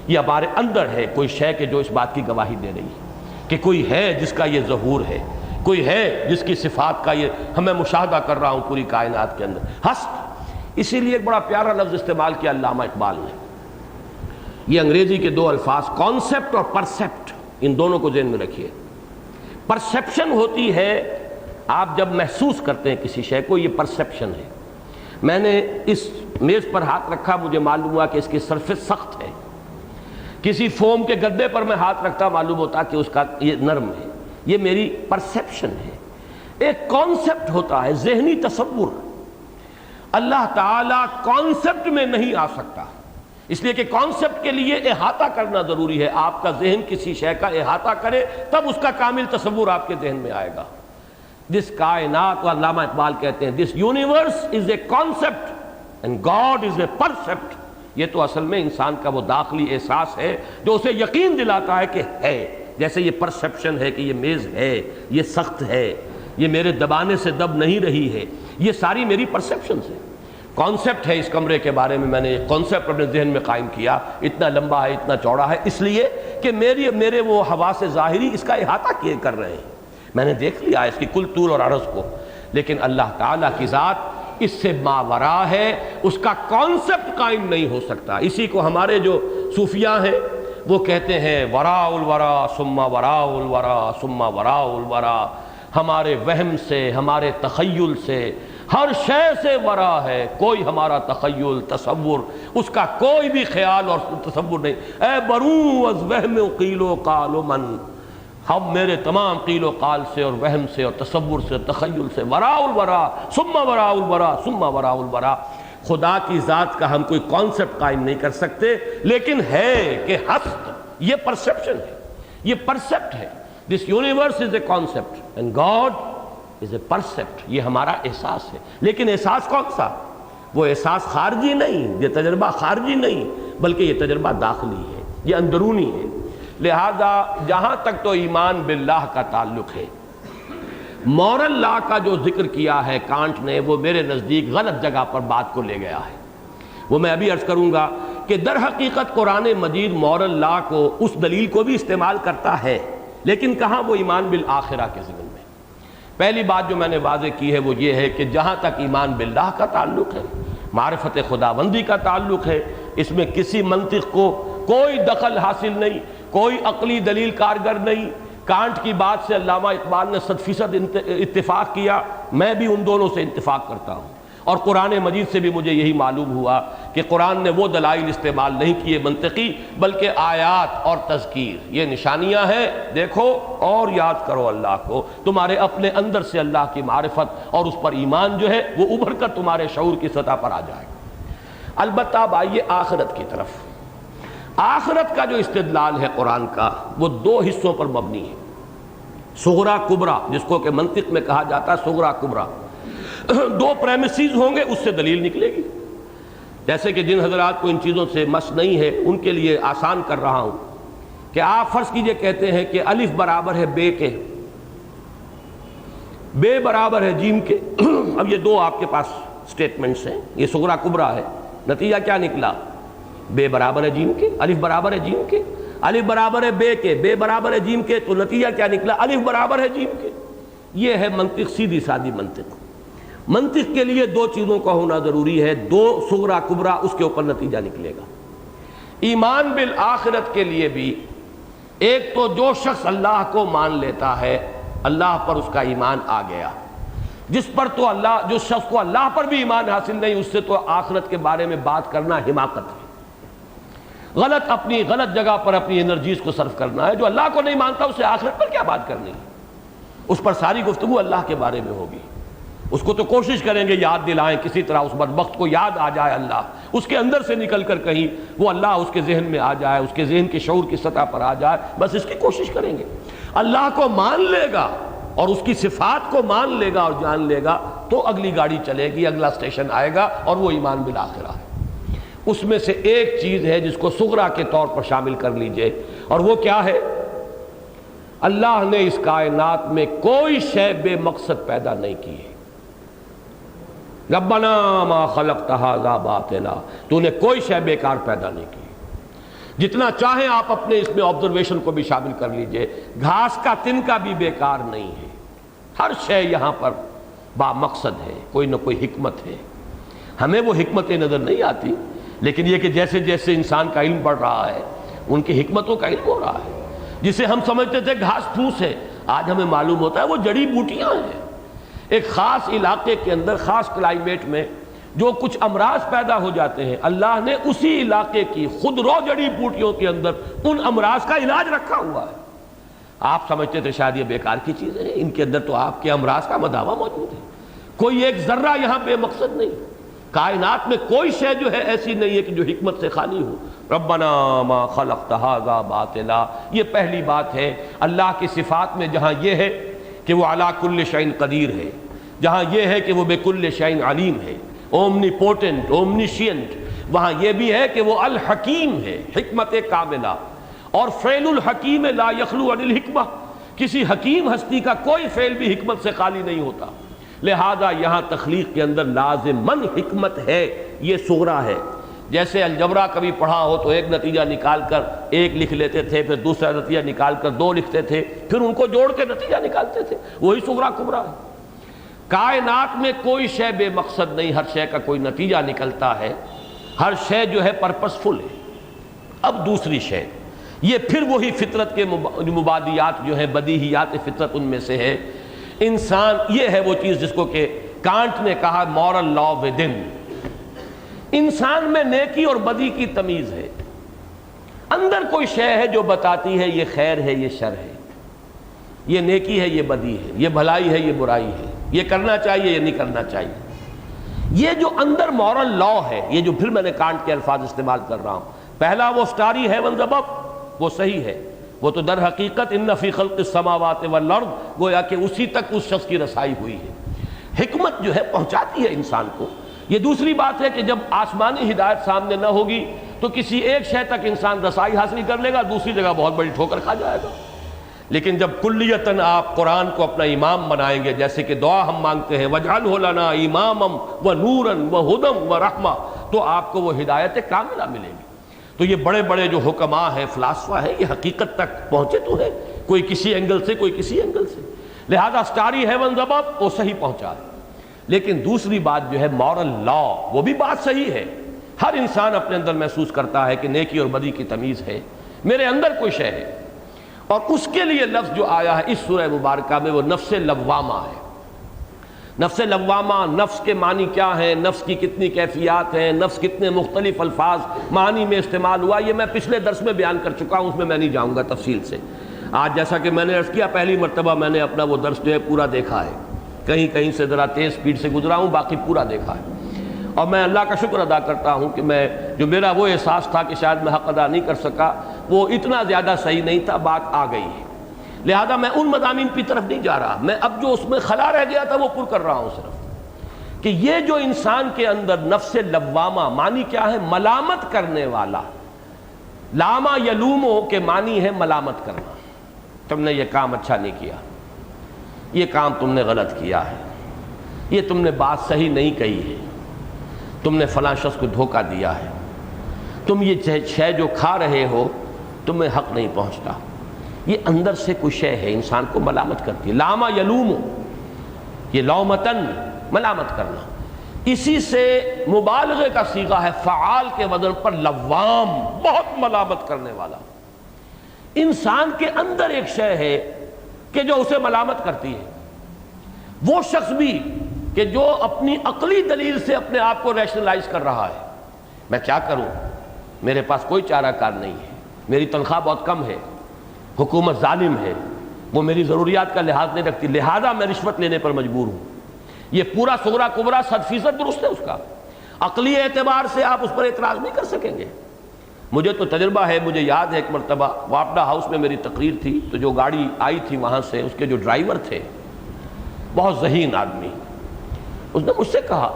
یہ ہمارے اندر ہے کوئی شے کہ جو اس بات کی گواہی دے رہی ہے۔ کہ کوئی ہے جس کا یہ ظہور ہے، کوئی ہے جس کی صفات کا یہ ہمیں مشاہدہ کر رہا ہوں پوری کائنات کے اندر۔ ہست، اسی لیے ایک بڑا پیارا لفظ استعمال کیا علامہ اقبال نے، یہ انگریزی کے دو الفاظ کانسیپٹ اور پرسیپٹ، ان دونوں کو ذہن میں رکھیے۔ پرسیپشن ہوتی ہے آپ جب محسوس کرتے ہیں کسی شے کو، یہ پرسیپشن ہے۔ میں نے اس میز پر ہاتھ رکھا، مجھے معلوم ہوا کہ اس کی سرفیس سخت ہے، کسی فوم کے گدے پر میں ہاتھ رکھتا معلوم ہوتا کہ اس کا یہ نرم ہے، یہ میری پرسیپشن ہے۔ ایک کانسیپٹ ہوتا ہے، ذہنی تصور، اللہ تعالیٰ کانسیپٹ میں نہیں آ سکتا، اس لیے کہ کانسیپٹ کے لیے احاطہ کرنا ضروری ہے، آپ کا ذہن کسی شے کا احاطہ کرے تب اس کا کامل تصور آپ کے ذہن میں آئے گا۔ جس کائنات کو علامہ اقبال کہتے ہیں this universe is a concept and God is a percept, یہ تو اصل میں انسان کا وہ داخلی احساس ہے جو اسے یقین دلاتا ہے کہ ہے، جیسے یہ پرسیپشن ہے کہ یہ میز ہے، یہ سخت ہے، یہ میرے دبانے سے دب نہیں رہی ہے، یہ ساری میری پرسیپشنز ہیں۔ کانسیپٹ ہے اس کمرے کے بارے میں، میں نے ایک کانسیپٹ اپنے ذہن میں قائم کیا، اتنا لمبا ہے، اتنا چوڑا ہے، اس لیے کہ میرے وہ حواس ظاہری اس کا احاطہ کیے کر رہے ہیں، میں نے دیکھ لیا اس کی کل طول اور عرض کو، لیکن اللہ تعالیٰ کی ذات اس سے ماورا ہے، اس کا کانسیپٹ قائم نہیں ہو سکتا۔ اسی کو ہمارے جو صوفیاء ہیں وہ کہتے ہیں وراء الورا ثم وراء الورا ثم وراء الورا، ہمارے وہم سے، ہمارے تخیل سے، ہر شے سے ورا ہے، کوئی ہمارا تخیل تصور، اس کا کوئی بھی خیال اور تصور نہیں۔ اے بروں از وہم و قیل و قال من، ہم میرے تمام قیل و قال سے اور وہم سے اور تصور سے تخیل سے، وراء الورا ثم وراء الورا ثم وراء الورا۔ خدا کی ذات کا ہم کوئی کانسیپٹ قائم نہیں کر سکتے، لیکن ہے کہ ہست، یہ پرسیپشن ہے، یہ پرسیپٹ ہے۔ This universe is a concept and God is a percept, یہ ہمارا احساس ہے، لیکن احساس کون سا؟ وہ احساس خارجی نہیں، یہ تجربہ خارجی نہیں، بلکہ یہ تجربہ داخلی ہے، یہ اندرونی ہے۔ لہذا جہاں تک تو ایمان باللہ کا تعلق ہے، مورل لا کا جو ذکر کیا ہے کانٹ نے، وہ میرے نزدیک غلط جگہ پر بات کو لے گیا ہے۔ وہ میں ابھی عرض کروں گا کہ در حقیقت قرآن مجید مورل لا کو، اس دلیل کو بھی استعمال کرتا ہے، لیکن کہاں وہ ایمان بالآخرہ کے ضمن میں۔ پہلی بات جو میں نے واضح کی ہے وہ یہ ہے کہ جہاں تک ایمان باللہ کا تعلق ہے، معرفت خداوندی کا تعلق ہے، اس میں کسی منطق کو کوئی دخل حاصل نہیں، کوئی عقلی دلیل کارگر نہیں۔ کانٹ کی بات سے علامہ اقبال نے 100% اتفاق کیا، میں بھی ان دونوں سے اتفاق کرتا ہوں، اور قرآن مجید سے بھی مجھے یہی معلوم ہوا کہ قرآن نے وہ دلائل استعمال نہیں کیے منطقی، بلکہ آیات اور تذکیر، یہ نشانیاں ہیں، دیکھو اور یاد کرو اللہ کو، تمہارے اپنے اندر سے اللہ کی معرفت اور اس پر ایمان جو ہے وہ ابھر کر تمہارے شعور کی سطح پر آ جائے گا۔ البتہ اب آئیے آخرت کی طرف۔ آخرت کا جو استدلال ہے قرآن کا، وہ دو حصوں پر مبنی ہے، صغرا کبرا، جس کو کہ منطق میں کہا جاتا ہے صغرا کبرا۔ دو پریمیسز ہوں گے، اس سے دلیل نکلے گی۔ جیسے کہ جن حضرات کو ان چیزوں سے مس نہیں ہے ان کے لیے آسان کر رہا ہوں کہ آپ فرض کیجئے کہتے ہیں کہ الف برابر ہے بے کے، بے برابر ہے جیم کے۔ اب یہ دو آپ کے پاس سٹیٹمنٹس ہیں، یہ صغرا کبرا ہے، نتیجہ کیا نکلا؟ بے برابر ہے جیم کے، الف برابر ہے جیم کے، الف برابر ہے بے کے، بے برابر ہے جیم کے، تو نتیجہ کیا نکلا؟ الف برابر ہے جیم کے۔ یہ ہے منطق، سیدھی سادی منطق۔ منطق کے لیے دو چیزوں کا ہونا ضروری ہے، دو صغرا کبرا، اس کے اوپر نتیجہ نکلے گا۔ ایمان بالآخرت کے لیے بھی ایک تو جو شخص اللہ کو مان لیتا ہے، اللہ پر اس کا ایمان آ گیا، جس پر تو اللہ، جو شخص کو اللہ پر بھی ایمان حاصل نہیں، اس سے تو آخرت کے بارے میں بات کرنا حماقت ہے، اپنی غلط جگہ پر اپنی انرجیز کو صرف کرنا ہے۔ جو اللہ کو نہیں مانتا اسے آخرت پر کیا بات کرنی ہے؟ اس پر ساری گفتگو اللہ کے بارے میں ہوگی، اس کو تو کوشش کریں گے یاد دلائیں، کسی طرح اس بدبخت کو یاد آ جائے اللہ، اس کے اندر سے نکل کر کہیں وہ اللہ اس کے ذہن میں آ جائے، اس کے ذہن کے شعور کی سطح پر آ جائے، بس اس کی کوشش کریں گے۔ اللہ کو مان لے گا اور اس کی صفات کو مان لے گا اور جان لے گا تو اگلی گاڑی چلے گی، اگلا اسٹیشن آئے گا، اور وہ ایمان بالآخرہ ہے۔ اس میں سے ایک چیز ہے جس کو صغرا کے طور پر شامل کر لیجئے، اور وہ کیا ہے؟ اللہ نے اس کائنات میں کوئی شے بے مقصد پیدا نہیں کی ہے۔ ربنا ما خلقت ھذا باطلا، تو نے کوئی شے بیکار پیدا نہیں کی۔ جتنا چاہیں آپ اپنے اس میں آبزرویشن کو بھی شامل کر لیجئے، گھاس کا تنکا بھی بیکار نہیں ہے، ہر شے یہاں پر با مقصد ہے، کوئی نہ کوئی حکمت ہے۔ ہمیں وہ حکمتیں نظر نہیں آتی، لیکن یہ کہ جیسے جیسے انسان کا علم بڑھ رہا ہے ان کی حکمتوں کا علم ہو رہا ہے۔ جسے ہم سمجھتے تھے گھاس پھوس ہے، آج ہمیں معلوم ہوتا ہے وہ جڑی بوٹیاں ہیں۔ ایک خاص علاقے کے اندر خاص کلائمیٹ میں جو کچھ امراض پیدا ہو جاتے ہیں، اللہ نے اسی علاقے کی خودرو جڑی بوٹیوں کے اندر ان امراض کا علاج رکھا ہوا ہے۔ آپ سمجھتے تھے شاید یہ بیکار کی چیزیں ہیں، ان کے اندر تو آپ کے امراض کا مداوع موجود ہے۔ کوئی ایک ذرہ یہاں بے مقصد نہیں، کائنات میں کوئی شے جو ہے ایسی نہیں ہے کہ جو حکمت سے خالی ہو۔ ربنا ما خلقت ھذا باطلا، یہ پہلی بات ہے اللہ کی صفات میں، جہاں یہ ہے کہ وہ علی کل شیء قدیر ہے، جہاں یہ ہے کہ وہ بکل شیء علیم ہے، اومنی پوٹنٹ، اومنیشینٹ، وہاں یہ بھی ہے کہ وہ الحکیم ہے، حکمت کاملہ۔ اور فعل الحکیم لا یخلو عن الحکمہ، کسی حکیم ہستی کا کوئی فعل بھی حکمت سے خالی نہیں ہوتا۔ لہذا یہاں تخلیق کے اندر لازماً حکمت ہے، یہ صغرا ہے۔ جیسے الجبرا کبھی پڑھا ہو تو ایک نتیجہ نکال کر ایک لکھ لیتے تھے، پھر دوسرا نتیجہ نکال کر دو لکھتے تھے، پھر ان کو جوڑ کے نتیجہ نکالتے تھے، وہی صغرا کبرا ہے۔ کائنات میں کوئی شے بے مقصد نہیں، ہر شے کا کوئی نتیجہ نکلتا ہے، ہر شے جو ہے پرپسفل ہے۔ اب دوسری شے، یہ پھر وہی فطرت کے مبادیات جو ہیں، بدیہیات فطرت ان میں سے ہے۔ انسان یہ ہے وہ چیز جس کو کہ کانٹ نے کہا مورل لا ودن، انسان میں نیکی اور بدی کی تمیز ہے۔ اندر کوئی شے ہے جو بتاتی ہے یہ خیر ہے، یہ شر ہے، یہ نیکی ہے، یہ بدی ہے، یہ بھلائی ہے، یہ برائی ہے، یہ کرنا چاہیے، یہ نہیں کرنا چاہیے۔ یہ جو اندر مورل لا ہے، یہ جو پھر میں نے کانٹ کے الفاظ استعمال کر رہا ہوں، پہلا وہ سٹاری ہیونز ابو، وہ صحیح ہے، وہ تو در حقیقت ان فی خلق السماوات والارض، گویا کہ اسی تک اس شخص کی رسائی ہوئی ہے۔ حکمت جو ہے پہنچاتی ہے انسان کو۔ یہ دوسری بات ہے کہ جب آسمانی ہدایت سامنے نہ ہوگی تو کسی ایک شے تک انسان رسائی حاصل کر لے گا، دوسری جگہ بہت بڑی ٹھوکر کھا جائے گا۔ لیکن جب کلیتاً آپ قرآن کو اپنا امام بنائیں گے، جیسے کہ دعا ہم مانگتے ہیں وَاجْعَلْهُ لَنَا إِمَامًا وَنُورًا وَهُدًى وَرَحْمَةً، تو آپ کو وہ ہدایت کاملہ ملے گی۔ تو یہ بڑے بڑے جو حکماء ہیں، فلاسفہ ہیں، یہ حقیقت تک پہنچے تو ہیں، کوئی کسی اینگل سے، کوئی کسی اینگل سے۔ لہذا سٹاری ہیونز ابو وہ صحیح پہنچا ہے۔ لیکن دوسری بات جو ہے مورل لا، وہ بھی بات صحیح ہے۔ ہر انسان اپنے اندر محسوس کرتا ہے کہ نیکی اور بدی کی تمیز ہے، میرے اندر کوئی شے ہے، اور اس کے لیے لفظ جو آیا ہے اس سورہ مبارکہ میں وہ نفس لوامہ ہے۔ نفس لوامہ، نفس کے معنی کیا ہیں، نفس کی کتنی کیفیات ہیں، نفس کتنے مختلف الفاظ معنی میں استعمال ہوا، یہ میں پچھلے درس میں بیان کر چکا ہوں، اس میں نہیں جاؤں گا تفصیل سے۔ آج جیسا کہ میں نے عرض کیا، پہلی مرتبہ میں نے اپنا وہ درس جو ہے پورا دیکھا ہے، کہیں کہیں سے ذرا تیز سپیڈ سے گزرا ہوں، باقی پورا دیکھا ہے۔ اور میں اللہ کا شکر ادا کرتا ہوں کہ میں جو میرا وہ احساس تھا کہ شاید میں حق ادا نہیں کر سکا، وہ اتنا زیادہ صحیح نہیں تھا، بات آ گئی ہے۔ لہذا میں ان مضامین کی طرف نہیں جا رہا، میں اب جو اس میں خلا رہ گیا تھا وہ پر کر رہا ہوں صرف، کہ یہ جو انسان کے اندر نفس لوامہ، معنی کیا ہے؟ ملامت کرنے والا۔ لاما یلومو کے معنی ہے ملامت کرنا، تم نے یہ کام اچھا نہیں کیا، یہ کام تم نے غلط کیا ہے، یہ تم نے بات صحیح نہیں کہی ہے، تم نے فلاں شخص کو دھوکہ دیا ہے، تم یہ شے جو کھا رہے ہو تمہیں حق نہیں پہنچتا۔ یہ اندر سے کوئی شے ہے انسان کو ملامت کرتی ہے۔ لاما یلومو، یہ لومتن، ملامت کرنا۔ اسی سے مبالغے کا صیغہ ہے، فعال کے وزن پر لوام، بہت ملامت کرنے والا۔ انسان کے اندر ایک شے ہے کہ جو اسے ملامت کرتی ہے۔ وہ شخص بھی کہ جو اپنی عقلی دلیل سے اپنے آپ کو ریشنلائز کر رہا ہے، میں کیا کروں، میرے پاس کوئی چارہ کار نہیں ہے، میری تنخواہ بہت کم ہے، حکومت ظالم ہے، وہ میری ضروریات کا لحاظ نہیں رکھتی، لہذا میں رشوت لینے پر مجبور ہوں۔ یہ پورا صغرا کبرا 100% درست ہے اس کا، عقلی اعتبار سے آپ اس پر اعتراض نہیں کر سکیں گے۔ مجھے تو تجربہ ہے، مجھے یاد ہے ایک مرتبہ واپڈا ہاؤس میں میری تقریر تھی، تو جو گاڑی آئی تھی وہاں سے، اس کے جو ڈرائیور تھے بہت ذہین آدمی، اس نے مجھ سے کہا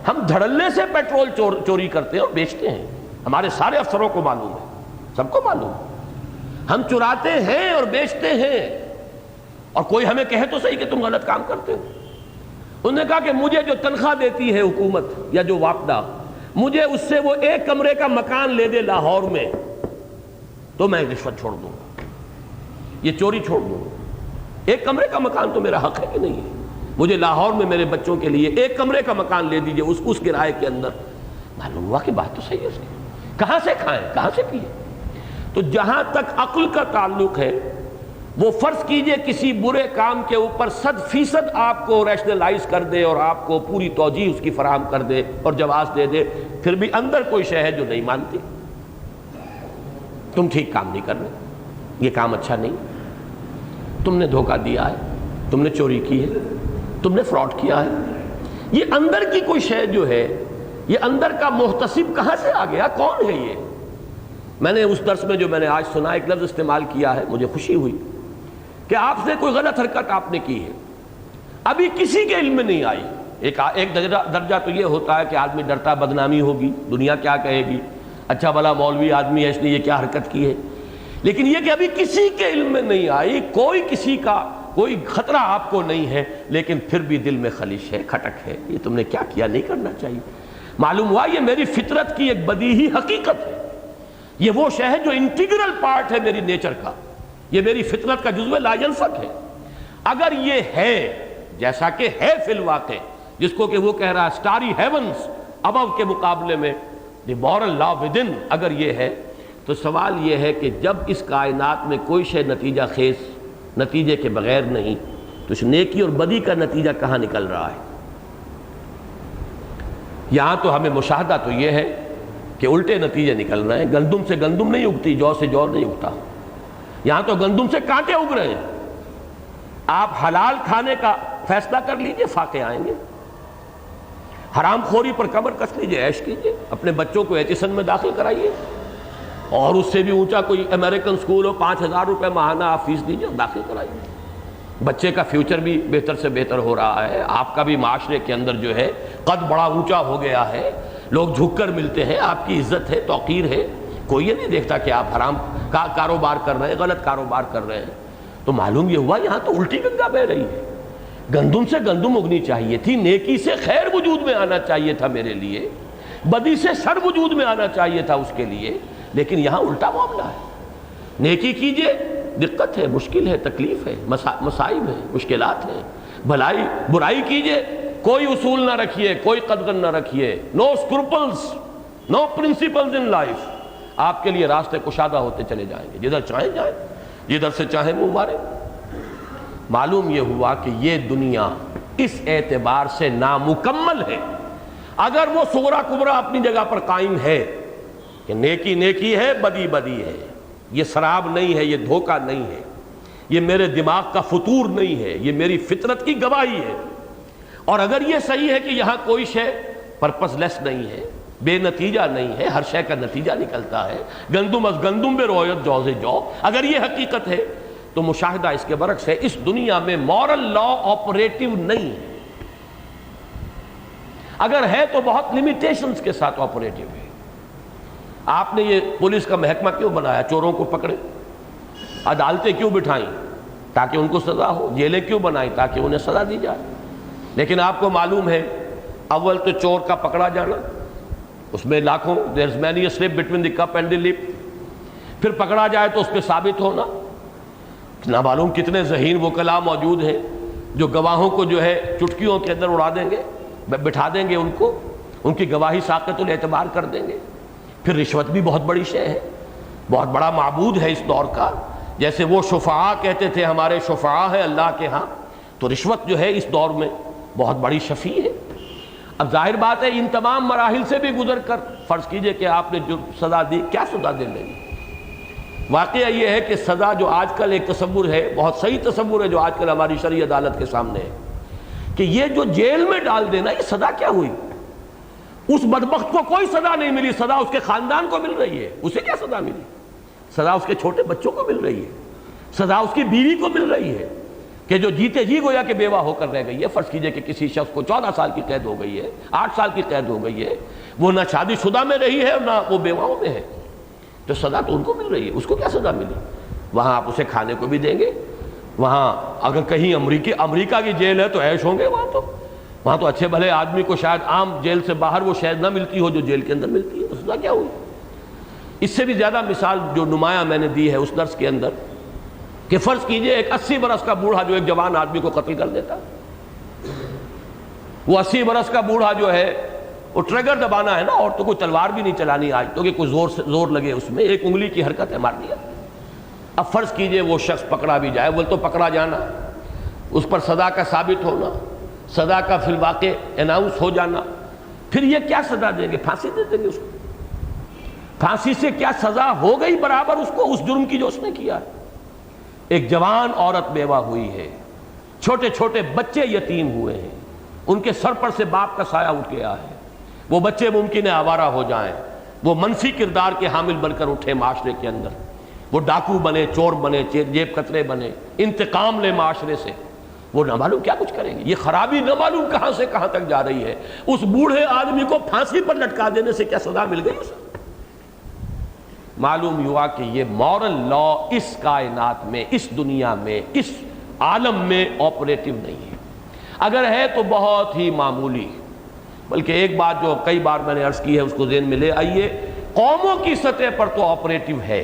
ہم دھڑلے سے پیٹرول چوری کرتے ہیں اور بیچتے ہیں، ہمارے سارے افسروں کو معلوم ہے، سب کو معلوم ہے، ہم چراتے ہیں اور بیچتے ہیں، اور کوئی ہمیں کہے تو صحیح کہ تم غلط کام کرتے ہو۔ انہوں نے کہا کہ مجھے جو تنخواہ دیتی ہے حکومت یا جو واپڈا، مجھے اس سے وہ ایک کمرے کا مکان لے دے لاہور میں، تو میں رشوت چھوڑ دوں گا، یہ چوری چھوڑ دوں گا۔ ایک کمرے کا مکان تو میرا حق ہے کہ نہیں ہے؟ مجھے لاہور میں میرے بچوں کے لیے ایک کمرے کا مکان لے دیجئے اس کرائے کے اندر۔ معلوم ہوا کہ بات تو صحیح ہے اس کی، کہاں سے کھائیں کہاں سے پیئیں؟ تو جہاں تک عقل کا تعلق ہے، وہ فرض کیجئے کسی برے کام کے اوپر 100% آپ کو ریشنلائز کر دے اور آپ کو پوری توجیہ اس کی فراہم کر دے اور جواز دے دے، پھر بھی اندر کوئی شے ہے جو نہیں مانتی، تم ٹھیک کام نہیں کر رہے، یہ کام اچھا نہیں، تم نے دھوکہ دیا ہے، تم نے چوری کی ہے، تم نے فراڈ کیا ہے۔ یہ اندر کی کوئی شے جو ہے، یہ اندر کا محتسب کہاں سے آ گیا؟ کون ہے یہ؟ میں نے اس درس میں جو میں نے آج سنا ایک لفظ استعمال کیا ہے، مجھے خوشی ہوئی کہ آپ سے کوئی غلط حرکت آپ نے کی ہے، ابھی کسی کے علم میں نہیں آئی۔ ایک درجہ تو یہ ہوتا ہے کہ آدمی ڈرتا بدنامی ہوگی، دنیا کیا کہے گی، اچھا بھلا مولوی آدمی ہے اس نے یہ کیا حرکت کی ہے، لیکن یہ کہ ابھی کسی کے علم میں نہیں آئی، کوئی کسی کا کوئی خطرہ آپ کو نہیں ہے، لیکن پھر بھی دل میں خلش ہے، کھٹک ہے، یہ تم نے کیا کیا، نہیں کرنا چاہیے۔ معلوم ہوا یہ میری فطرت کی ایک بدیہی حقیقت ہے، یہ وہ شے ہے جو انٹیگرل پارٹ ہے میری نیچر کا، یہ میری فطرت کا جزو لا ینفک ہے۔ اگر یہ ہے جیسا کہ ہے فی الواقع، جس کو کہ وہ کہہ رہا ہے سٹاری ہیونز ابو کے مقابلے میں دی مورل لا ودن، اگر یہ ہے تو سوال یہ ہے کہ جب اس کائنات میں کوئی شے نتیجہ خیز نتیجے کے بغیر نہیں، تو اس نیکی اور بدی کا نتیجہ کہاں نکل رہا ہے؟ یہاں تو ہمیں مشاہدہ تو یہ ہے کہ الٹے نتیجے نکل رہے ہیں، گندم سے گندم نہیں اگتی، جو سے جو نہیں اگتا، یہاں تو گندم سے کانٹے اگ رہے ہیں۔ آپ حلال کھانے کا فیصلہ کر لیجئے، فاقے آئیں گے، حرام خوری پر کمر کس لیجئے، عیش کیجئے، اپنے بچوں کو ایچسن میں داخل کرائیے، اور اس سے بھی اونچا کوئی امریکن سکول ہو، 5,000 روپے ماہانہ آپ فیس دیجئے اور داخل کرائیے۔ بچے کا فیوچر بھی بہتر سے بہتر ہو رہا ہے، آپ کا بھی معاشرے کے اندر جو ہے قد بڑا اونچا ہو گیا ہے، لوگ جھک کر ملتے ہیں، آپ کی عزت ہے، توقیر ہے، کوئی یہ نہیں دیکھتا کہ آپ حرام کا کاروبار کر رہے ہیں، غلط کاروبار کر رہے ہیں۔ تو معلوم یہ ہوا یہاں تو الٹی گنگا بہ رہی ہے، گندم سے گندم اگنی چاہیے تھی، نیکی سے خیر وجود میں آنا چاہیے تھا میرے لیے، بدی سے شر وجود میں آنا چاہیے تھا اس کے لیے، لیکن یہاں الٹا معاملہ ہے۔ نیکی کیجئے، دقت ہے، مشکل ہے، تکلیف ہے، مصائب ہیں، مشکلات ہیں، برائی کیجئے، کوئی اصول نہ رکھیے، کوئی قدغن نہ رکھیے، نو اسکروپلز، نو پرنسپلز ان لائف، آپ کے لیے راستے کشادہ ہوتے چلے جائیں گے، جدھر چاہیں جائیں، جدھر سے چاہیں منہ ماریں۔ معلوم یہ ہوا کہ یہ دنیا اس اعتبار سے نامکمل ہے، اگر وہ صغرا کبرا اپنی جگہ پر قائم ہے کہ نیکی نیکی ہے، بدی بدی ہے، یہ سراب نہیں ہے، یہ دھوکہ نہیں ہے، یہ میرے دماغ کا فطور نہیں ہے، یہ میری فطرت کی گواہی ہے، اور اگر یہ صحیح ہے کہ یہاں کوئی شے پرپس لیس نہیں ہے، بے نتیجہ نہیں ہے، ہر شے کا نتیجہ نکلتا ہے، گندم از گندم بے رویت جو سے جو، اگر یہ حقیقت ہے تو مشاہدہ اس کے برعکس ہے، اس دنیا میں مورل لا آپریٹو نہیں ہے، اگر ہے تو بہت لیمیٹیشنز کے ساتھ آپریٹو ہے۔ آپ نے یہ پولیس کا محکمہ کیوں بنایا؟ چوروں کو پکڑے، عدالتیں کیوں بٹھائیں؟ تاکہ ان کو سزا ہو، جیلیں کیوں بنائیں؟ تاکہ انہیں سزا دی جائے۔ لیکن آپ کو معلوم ہے اول تو چور کا پکڑا جانا، اس میں لاکھوں there is many a slip between the cup and the lip، پھر پکڑا جائے تو اس پہ ثابت ہونا، نہ معلوم کتنے ذہین وکلاء موجود ہیں جو گواہوں کو جو ہے چٹکیوں کے اندر اڑا دیں گے، بٹھا دیں گے، ان کو ان کی گواہی ساقط الاعتبار کر دیں گے۔ پھر رشوت بھی بہت بڑی شے ہے، بہت بڑا معبود ہے اس دور کا، جیسے وہ شفعاء کہتے تھے ہمارے شفعاء ہیں اللہ کے ہاں، تو رشوت جو ہے اس دور میں بہت بڑی شفیع ہے۔ اب ظاہر بات ہے ان تمام مراحل سے بھی گزر کر فرض کیجئے کہ آپ نے جو سزا دی، کیا سزا دے لیں گے؟ واقعہ یہ ہے کہ سزا جو آج کل ایک تصور ہے، بہت صحیح تصور ہے جو آج کل ہماری شرعی عدالت کے سامنے ہے، کہ یہ جو جیل میں ڈال دینا، یہ سزا کیا ہوئی؟ اس بدبخت کو کوئی سزا نہیں ملی، سزا اس کے خاندان کو مل رہی ہے۔ اسے کیا سزا ملی؟ سزا اس کے چھوٹے بچوں کو مل رہی ہے، سزا اس کی بیوی کو مل رہی ہے کہ جو جیتے جی گویا کہ بیوہ ہو کر رہ گئی ہے۔ فرض کیجئے کہ کسی شخص کو 14 سال کی قید ہو گئی ہے، 8 سال کی قید ہو گئی ہے، وہ نہ شادی شدہ میں رہی ہے اور نہ وہ بیواؤں میں ہے، تو سزا تو ان کو مل رہی ہے، اس کو کیا سزا ملی؟ وہاں آپ اسے کھانے کو بھی دیں گے، وہاں اگر کہیں امریکہ کی جیل ہے تو عیش ہوں گے، وہاں تو اچھے بھلے آدمی کو شاید عام جیل سے باہر وہ شاید نہ ملتی ہو جو جیل کے اندر ملتی ہے، تو سزا کیا ہوئی؟ اس سے بھی زیادہ مثال جو نمایاں میں نے دی ہے اس درس کے اندر کہ فرض کیجئے ایک 80 برس کا بوڑھا جو ایک جوان آدمی کو قتل کر دیتا، وہ 80 برس کا بوڑھا جو ہے وہ ٹریگر دبانا ہے نا، اور تو کوئی تلوار بھی نہیں چلانی آج تو کہ کوئی زور لگے اس میں، ایک انگلی کی حرکت ہے، مار دیا۔ اب فرض کیجئے وہ شخص پکڑا بھی جائے، وہ تو پکڑا جانا، اس پر سزا کا ثابت ہونا، سزا کا فی الواقع اناؤنس ہو جانا، پھر یہ کیا سزا دیں گے؟ پھانسی دے دیں گے اس کو۔ پھانسی سے کیا سزا ہو گئی برابر اس کو اس جرم کی جو اس نے کیا ہے۔ ایک جوان عورت بیوہ ہوئی ہے، چھوٹے چھوٹے بچے یتیم ہوئے ہیں، ان کے سر پر سے باپ کا سایہ اٹھ گیا ہے، وہ بچے ممکن ہے آوارہ ہو جائیں، وہ منفی کردار کے حامل بن کر اٹھے معاشرے کے اندر، وہ ڈاکو بنے، چور بنے، جیب کترے بنے، انتقام لے معاشرے سے، وہ نہ معلوم کیا کچھ کریں گے۔ یہ خرابی نہ معلوم کہاں سے کہاں تک جا رہی ہے۔ اس بوڑھے آدمی کو پھانسی پر لٹکا دینے سے کیا سزا مل گئی اسے؟ معلوم ہوا کہ یہ مورل لا اس کائنات میں، اس دنیا میں، اس عالم میں آپریٹو نہیں ہے، اگر ہے تو بہت ہی معمولی۔ بلکہ ایک بات جو کئی بار میں نے عرض کی ہے اس کو ذہن میں لے آئیے، قوموں کی سطح پر تو آپریٹو ہے،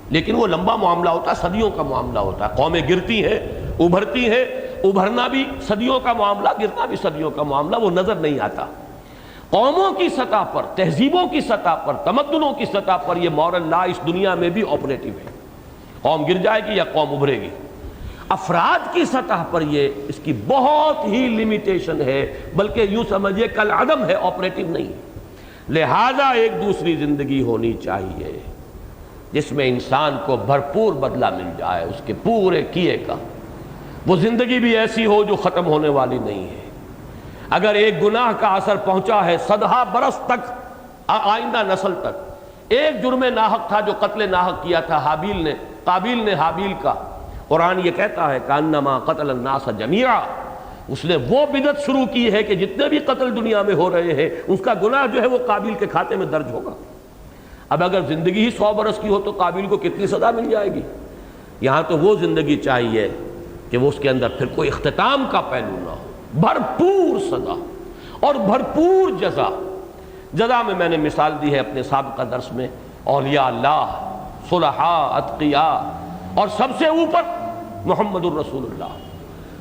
لیکن وہ لمبا معاملہ ہوتا ہے، صدیوں کا معاملہ ہوتا ہے۔ قومیں گرتی ہیں، ابھرتی ہیں، ابھرنا بھی صدیوں کا معاملہ، گرنا بھی صدیوں کا معاملہ، وہ نظر نہیں آتا۔ قوموں کی سطح پر، تہذیبوں کی سطح پر، تمدنوں کی سطح پر یہ مورل لا اس دنیا میں بھی آپریٹو ہے۔ قوم گر جائے گی یا قوم ابھرے گی۔ افراد کی سطح پر یہ اس کی بہت ہی لیمیٹیشن ہے، بلکہ یوں سمجھیے کل عدم ہے، آپریٹو نہیں۔ لہذا ایک دوسری زندگی ہونی چاہیے جس میں انسان کو بھرپور بدلہ مل جائے اس کے پورے کیے کا۔ وہ زندگی بھی ایسی ہو جو ختم ہونے والی نہیں ہے۔ اگر ایک گناہ کا اثر پہنچا ہے 100 برس تک، آئندہ نسل تک، ایک جرم ناحق تھا جو قتل ناحق کیا تھا قابیل نے حابیل کا، قرآن یہ کہتا ہے کأنما قتل الناس جمیعا، اس نے وہ بدعت شروع کی ہے کہ جتنے بھی قتل دنیا میں ہو رہے ہیں اس کا گناہ جو ہے وہ قابیل کے کھاتے میں درج ہوگا۔ اب اگر زندگی ہی 100 برس کی ہو تو قابیل کو کتنی سزا مل جائے گی؟ یہاں تو وہ زندگی چاہیے کہ وہ اس کے اندر پھر کوئی اختتام کا پہلو نہ ہو، بھرپور سزا اور بھرپور جزا۔ جزا میں نے مثال دی ہے اپنے سابقہ درس میں، اولیاء اللہ، صلحاء، اتقیاء، اور سب سے اوپر محمد الرسول اللہ۔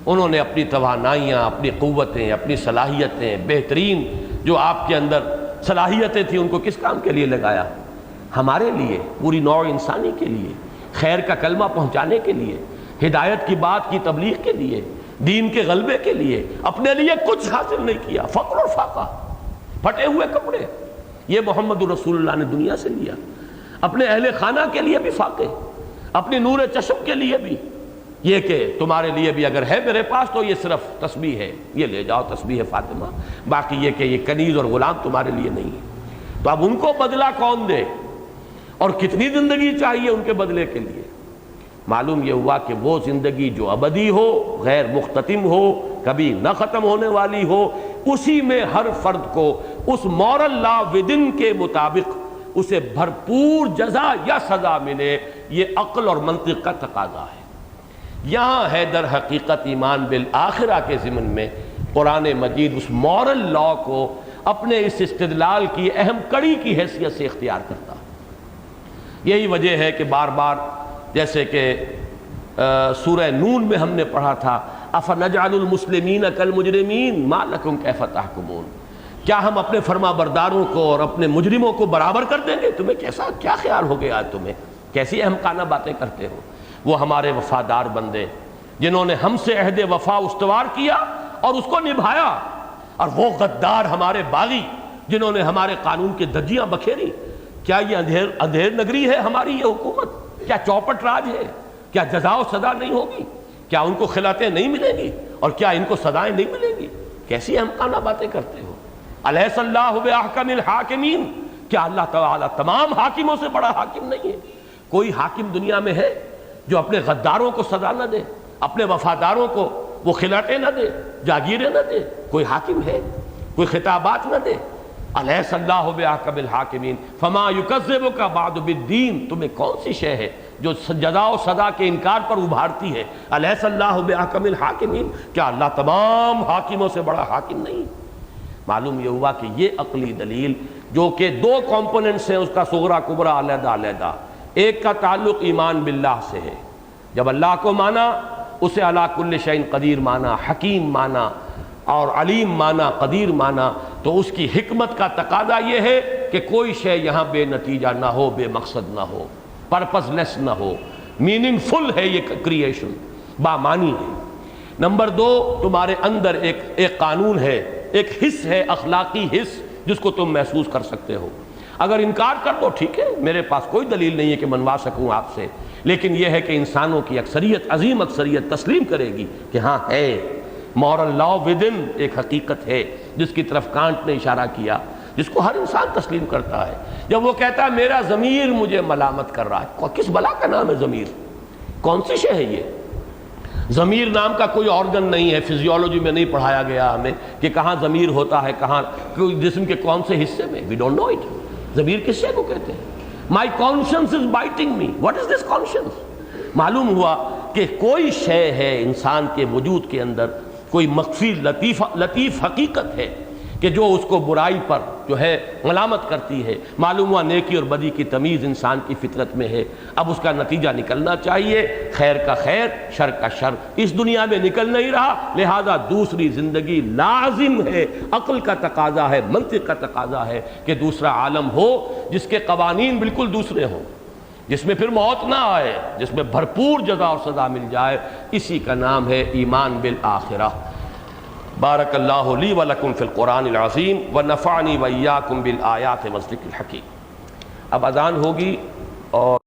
انہوں نے اپنی توانائیاں، اپنی قوتیں، اپنی صلاحیتیں، بہترین جو آپ کے اندر صلاحیتیں تھیں ان کو کس کام کے لیے لگایا؟ ہمارے لیے، پوری نوع انسانی کے لیے، خیر کا کلمہ پہنچانے کے لیے، ہدایت کی بات کی تبلیغ کے لیے، دین کے غلبے کے لیے۔ اپنے لیے کچھ حاصل نہیں کیا، فقر اور فاقہ، پھٹے ہوئے کپڑے، یہ محمد الرسول اللہ نے دنیا سے لیا۔ اپنے اہل خانہ کے لیے بھی فاقے، اپنی نور چشم کے لیے بھی، یہ کہ تمہارے لیے بھی اگر ہے میرے پاس تو یہ صرف تسبیح ہے، یہ لے جاؤ تسبیح فاطمہ، باقی یہ کہ یہ کنیز اور غلام تمہارے لیے نہیں ہے۔ تو اب ان کو بدلہ کون دے اور کتنی زندگی چاہیے ان کے بدلے کے لیے؟ معلوم یہ ہوا کہ وہ زندگی جو ابدی ہو، غیر مختتم ہو، کبھی نہ ختم ہونے والی ہو، اسی میں ہر فرد کو اس مورل لا ودن کے مطابق اسے بھرپور جزا یا سزا ملے، یہ عقل اور منطق کا تقاضا ہے۔ یہاں ہے در حقیقت ایمان بالآخرہ کے ضمن میں قرآن مجید اس مورل لا کو اپنے اس استدلال کی اہم کڑی کی حیثیت سے اختیار کرتا۔ یہی وجہ ہے کہ بار بار جیسے کہ سورہ نون میں ہم نے پڑھا تھا افنجعل المسلمین کالمجرمین ما لکم کیف تحکمون، کیا ہم اپنے فرما برداروں کو اور اپنے مجرموں کو برابر کر دیں گے؟ تمہیں کیا خیال ہو گیا؟ تمہیں کیسی احمقانہ باتیں کرتے ہو؟ وہ ہمارے وفادار بندے جنہوں نے ہم سے عہد وفا استوار کیا اور اس کو نبھایا، اور وہ غدار ہمارے باغی جنہوں نے ہمارے قانون کی دھجیاں بکھیری۔ کیا یہ اندھیر نگری ہے ہماری یہ حکومت؟ کیا چوپٹ راج ہے؟ کیا جزا و سزا نہیں ہوگی؟ کیا ان کو خلعتیں نہیں ملیں گی؟ اور کیا ان کو سزائیں نہیں ملیں گی؟ کیسی احمقانہ باتیں کرتے ہو؟ الیس اللہ باحکم الحاکمین، کیا اللہ تعالیٰ تمام حاکموں سے بڑا حاکم نہیں ہے؟ کوئی حاکم دنیا میں ہے جو اپنے غداروں کو سزا نہ دے، اپنے وفاداروں کو وہ خلعتیں نہ دے، جاگیریں نہ دے؟ کوئی حاکم ہے؟ کوئی خطابات نہ دے؟ الیس اللہ باحکم الحاکمین فما یکذبک بعد بالدین، تمہیں کون سی شے ہے جو جزا و سزا کے انکار پر ابھارتی ہے؟ الیس اللہ باحکم الحاکمین، کیا اللہ تمام حاکموں سے بڑا حاکم نہیں؟ معلوم یہ ہوا کہ یہ عقلی دلیل جو کہ دو کمپوننٹس ہیں اس کا صغرا کبرا علیحدہ علیحدہ. ایک کا تعلق ایمان باللہ سے ہے. جب اللہ کو مانا اسے علی کل شیء قدیر مانا، حکیم مانا اور علیم مانا، قدیر مانا، تو اس کی حکمت کا تقاضا یہ ہے کہ کوئی شے یہاں بے نتیجہ نہ ہو، بے مقصد نہ ہو، پرپز لیس نہ ہو. میننگ فل ہے یہ کریشن، بامانی ہے. نمبر دو، تمہارے اندر ایک قانون ہے، ایک حس ہے، اخلاقی حس، جس کو تم محسوس کر سکتے ہو. اگر انکار کر دو ٹھیک ہے، میرے پاس کوئی دلیل نہیں ہے کہ منوا سکوں آپ سے، لیکن یہ ہے کہ انسانوں کی اکثریت، عظیم اکثریت تسلیم کرے گی کہ ہاں ہے. مورل لا ودن ایک حقیقت ہے جس کی طرف کانٹ نے اشارہ کیا، جس کو ہر انسان تسلیم کرتا ہے. جب وہ کہتا ہے میرا ضمیر مجھے ملامت کر رہا ہے، کس بلا کا نام ہے ضمیر؟ کون سی شے ہے یہ؟ ضمیر نام کا کوئی آرگن نہیں ہے، فزیولوجی میں نہیں پڑھایا گیا ہمیں کہ کہاں ضمیر ہوتا ہے، کہاں جسم کے کون سے حصے میں. We don't know it. ضمیر کس شے کو کہتے ہیں؟ My conscience is biting me. What is this conscience? معلوم ہوا کہ کوئی شے ہے انسان کے وجود کے اندر، کوئی مخفی لطیف حقیقت ہے کہ جو اس کو برائی پر جو ہے ملامت کرتی ہے. معلوم ہوا نیکی اور بدی کی تمیز انسان کی فطرت میں ہے. اب اس کا نتیجہ نکلنا چاہیے، خیر کا خیر، شر کا شر. اس دنیا میں نکل نہیں رہا، لہذا دوسری زندگی لازم ہے. عقل کا تقاضا ہے، منطق کا تقاضا ہے کہ دوسرا عالم ہو جس کے قوانین بالکل دوسرے ہوں، جس میں پھر موت نہ آئے، جس میں بھرپور جزا اور سزا مل جائے. اسی کا نام ہے ایمان بالآخرہ. بارک اللہ لی ولکم فی القرآن العظیم ونفعنی وإیاکم بالآیات والذکر الحکیم. اب اذان ہوگی اور